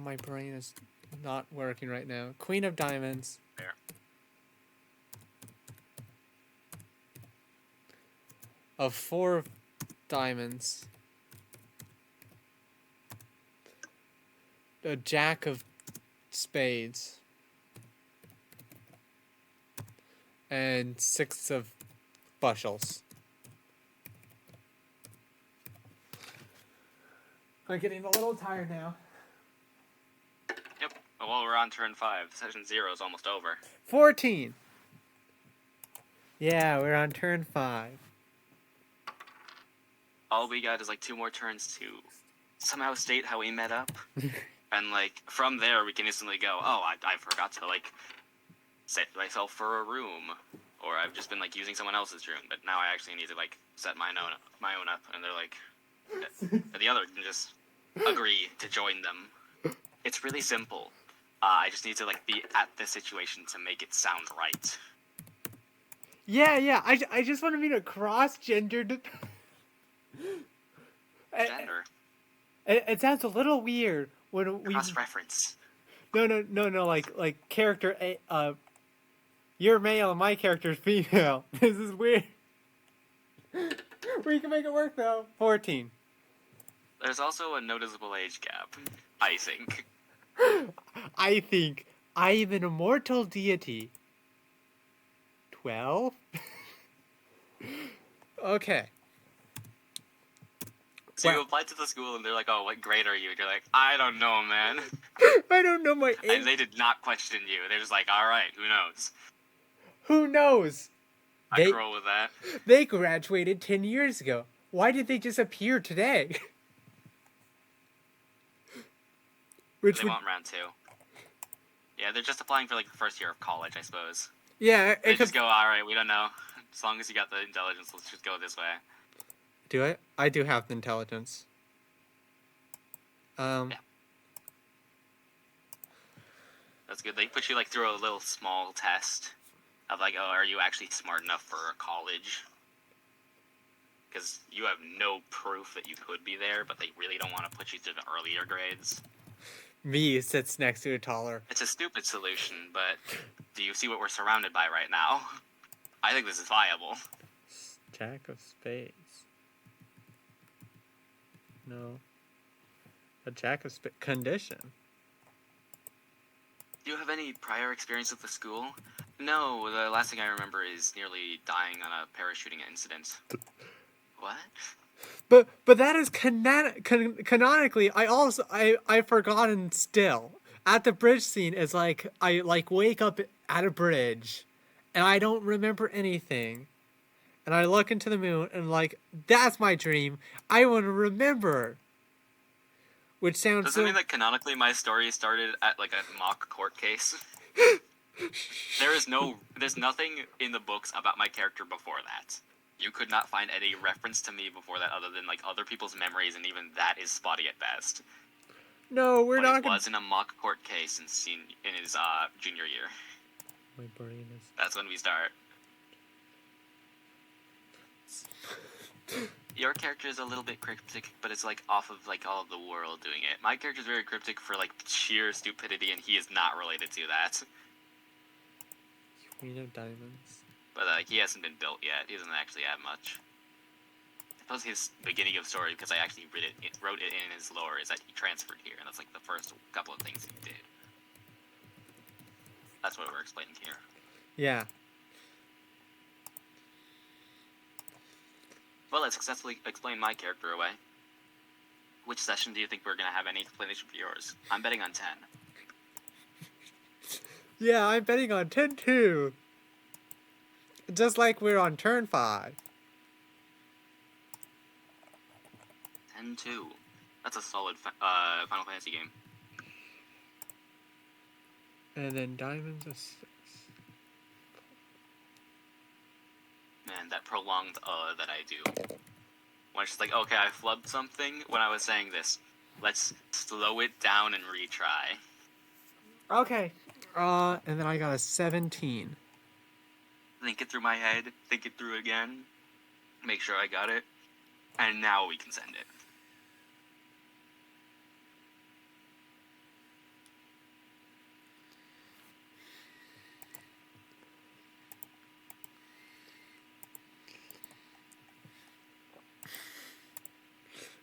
my brain is not working right now. Queen of diamonds. There. Of 4 of diamonds. A jack of spades. And 6 of bushels. I'm getting a little tired now. Yep. Well, we're on turn 5. Session 0 is almost over. 14. Yeah, we're on turn 5. All we got is like 2 more turns to somehow state how we met up. And like from there we can instantly go, oh, I forgot to like set myself for a room. Or I've just been like using someone else's room, but now I actually need to like set my own up, and they're like the other can just agree to join them. It's really simple. I just need to like be at the situation to make it sound right. Yeah. I just want to meet a cross-gendered. Gender. It sounds a little weird when we Cross-reference. No. Like character A. You're male and my character's female. This is weird. We can make it work though. 14. There's also a noticeable age gap, I think. I think I am an immortal deity. 12? Okay. So Well- you apply to the school and they're like, oh, what grade are you? And you're like, I don't know, man. I don't know my age. And they did not question you. They're just like, all right, who knows? Who knows? I can roll with that. They graduated 10 years ago. Why did they just appear today? Which They want round 2. Yeah, they're just applying for like the first year of college, I suppose. Yeah, They just go, all right, we don't know. As long as you got the intelligence, let's just go this way. Do I? I do have the intelligence. Yeah. That's good. They put you like through a little small test of like, oh, are you actually smart enough for college? Because you have no proof that you could be there, but they really don't want to put you through the earlier grades. Me sits next to a taller. It's a stupid solution, but do you see what we're surrounded by right now? I think this is viable. Jack of spades. No. A jack of spades. Condition. Do you have any prior experience with the school? No, the last thing I remember is nearly dying on a parachuting incident. What? But that is canonically. I've forgotten still. At the bridge scene is like I like wake up at a bridge, and I don't remember anything, and I look into the moon and like that's my dream. I want to remember. Which sounds Does it mean that canonically my story started at like a mock court case? There's nothing in the books about my character before that. You could not find any reference to me before that other than like other people's memories, and even that is spotty at best. No, we're but not. It was in a mock court case in his junior year. My brain is. That's when we start. Your character is a little bit cryptic, but it's like off of like all of the world doing it. My character is very cryptic for like sheer stupidity, and he is not related to that. Queen of diamonds. But he hasn't been built yet. He doesn't actually have much. I suppose his beginning of story, because I actually wrote it in his lore, is that he transferred here, and that's like the first couple of things he did. That's what we're explaining here. Yeah. Well, let's successfully explain my character away. Which session do you think we're going to have any explanation for yours? I'm betting on 10. Yeah, I'm betting on 10 too. Just like we're on turn 5. 10-2. That's a solid Final Fantasy game. And then diamonds are 6. Man, that prolonged that I do. When it's just like, okay, I flubbed something when I was saying this. Let's slow it down and retry. Okay. And then I got a 17. Think it through my head, think it through again, make sure I got it, and now we can send it.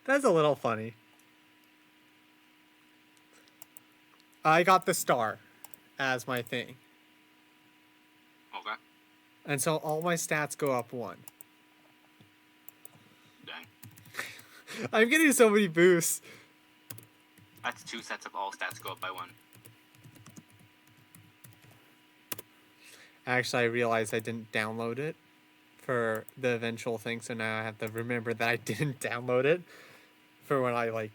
That's a little funny. I got the star as my thing. Okay. And so all my stats go up 1. Dang. I'm getting so many boosts. That's 2 sets of all stats go up by 1. Actually, I realized I didn't download it for the eventual thing, so now I have to remember that I didn't download it for when I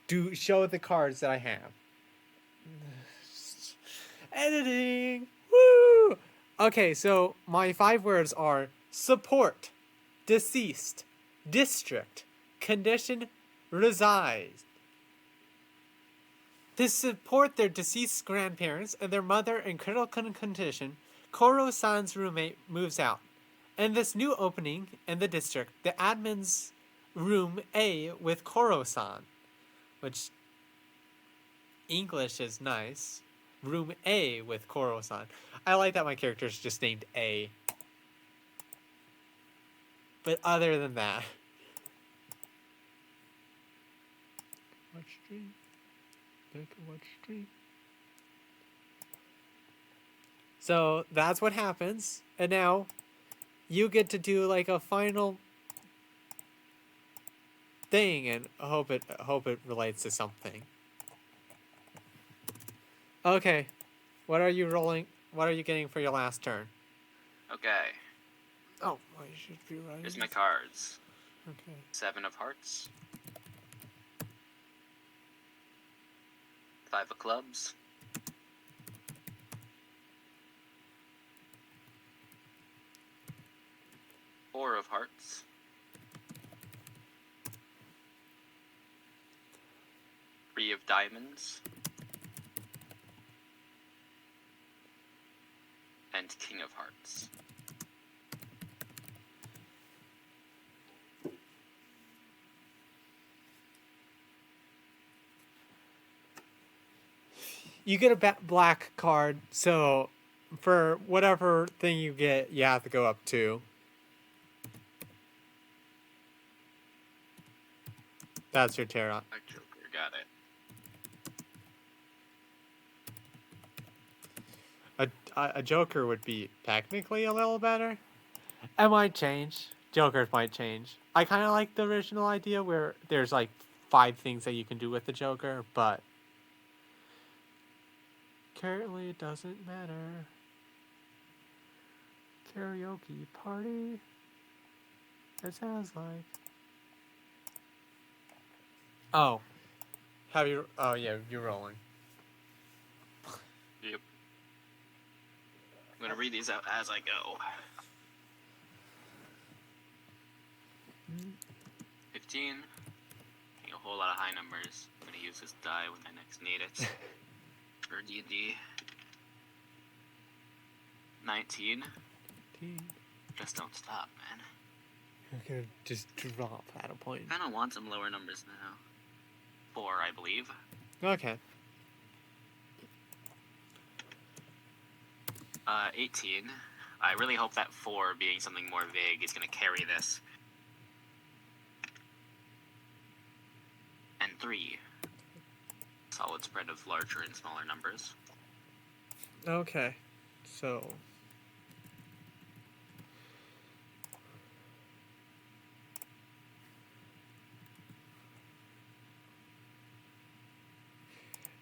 do show the cards that I have. Editing! Woo! Okay, so my 5 words are support, deceased, district, condition, reside. To support their deceased grandparents and their mother in critical condition, Koro-san's roommate moves out. In this new opening in the district, the admin's room A with Koro-san, which English is nice. Room A with Koro-san. I like that my character is just named A. But other than that, watch stream. Watch stream. So that's what happens, and now you get to do a final thing, and hope it relates to something. Okay, what are you rolling? What are you getting for your last turn? Okay. Oh, I should be right. Here's my cards. Okay. 7 of hearts. 5 of clubs. 4 of hearts. 3 of diamonds. And King of Hearts. You get a black card, so for whatever thing you get, you have to go up 2. That's your tarot. A Joker, got it. A Joker would be technically a little better. It might change. Jokers might change. I kind of like the original idea where there's 5 things that you can do with the Joker, but currently it doesn't matter. Karaoke party. It sounds like. Oh. Oh yeah, you're rolling. Yep. I'm gonna read these out as I go. 15. A whole lot of high numbers. I'm gonna use this die when I next need it. For D&D. 19. Just don't stop, man. You're gonna just drop at a point. I kinda want some lower numbers now. 4, I believe. Okay. 18. I really hope that 4 being something more vague is gonna carry this. And 3. Solid spread of larger and smaller numbers. Okay. So.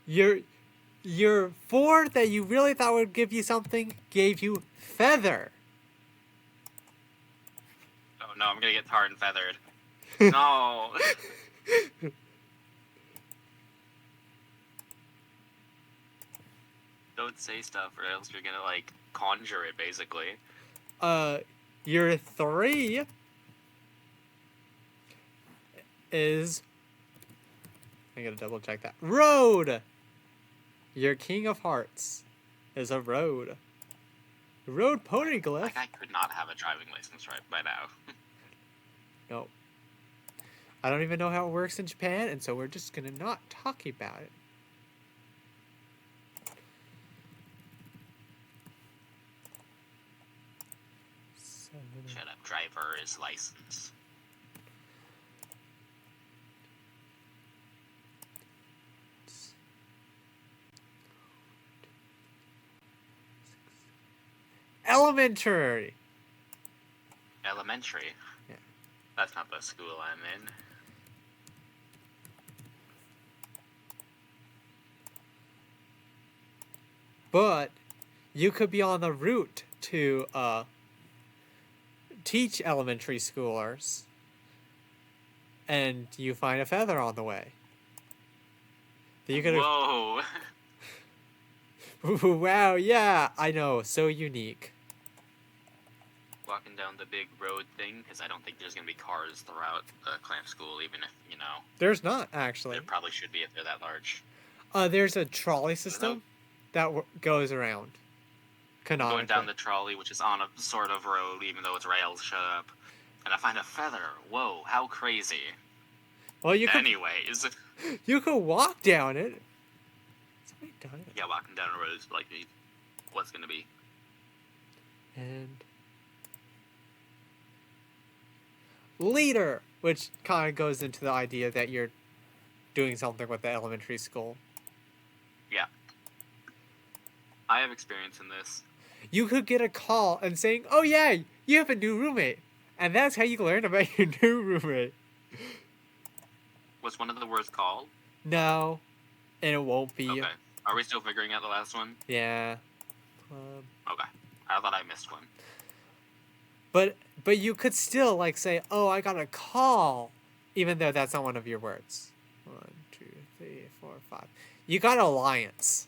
Your 4 that you really thought would give you something gave you feather. Oh no, I'm gonna get tarred and feathered. No! Don't say stuff or else you're gonna conjure it basically. Your 3 is... I gotta double check that. Road! Your King of Hearts is a road. Road poneglyph? Like I could not have a driving license right by now. No. I don't even know how it works in Japan, and so we're just gonna not talk about it. Shut up, driver is license. Elementary! Elementary? Yeah. That's not the school I'm in. But you could be on the route to teach elementary schoolers, and you find a feather on the way. You could. Whoa! Wow! Yeah, I know. So unique. Walking down the big road thing, because I don't think there's gonna be cars throughout Clamp School, even if There's not actually. there probably should be if they're that large. There's a trolley system that goes around. Canonically. Going down the trolley, which is on a sort of road, even though it's rails. Shut up. And I find a feather. Whoa! How crazy. Well, you could. Anyways. You could walk down it. Somebody done it. Yeah, walking down a road is like what's gonna be. And leader, which kind of goes into the idea that you're doing something with the elementary school. Yeah. I have experience in this. You could get a call and saying, "Oh yeah, you have a new roommate," and that's how you learn about your new roommate. Was one of the words called? No, and it won't be. Okay. Are we still figuring out the last one? Yeah. Okay. I thought I missed one. But you could still like say, "Oh, I got a call," even though that's not one of your words. 1, 2, 3, 4, 5. You got alliance.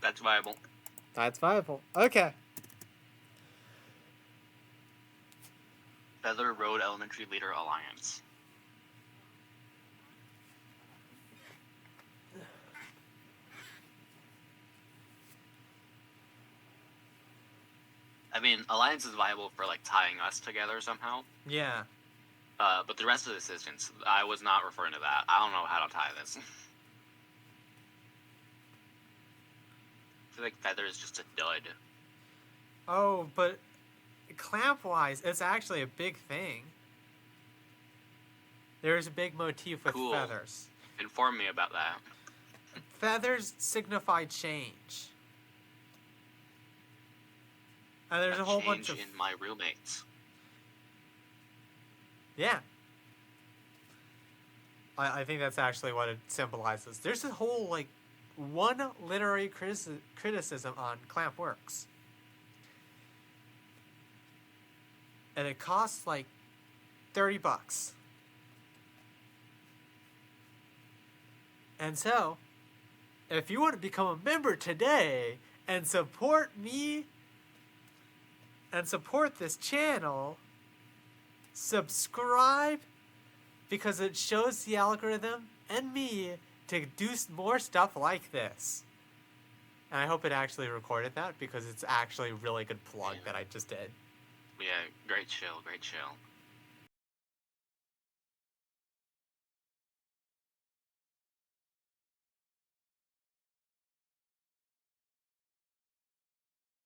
That's viable. That's viable. Okay. Feather Road Elementary Leader Alliance. I mean, alliance is viable for like tying us together somehow. Yeah. But the rest of the assistants, I was not referring to that. I don't know how to tie this. I feel like Feather is just a dud. Oh, but clamp-wise, it's actually a big thing. There's a big motif with Cool. feathers. Inform me about that. Feathers signify change. And there's a whole bunch of... in my roommates. Yeah. I think that's actually what it symbolizes. There's a whole, like, one literary criticism on Clamp Works. And it costs, like, $30. And so, if you want to become a member today and support me and support this channel, subscribe, because it shows the algorithm and me to do more stuff like this. And I hope it actually recorded that, because it's actually a really good plug that I just did. Yeah, great chill, great chill.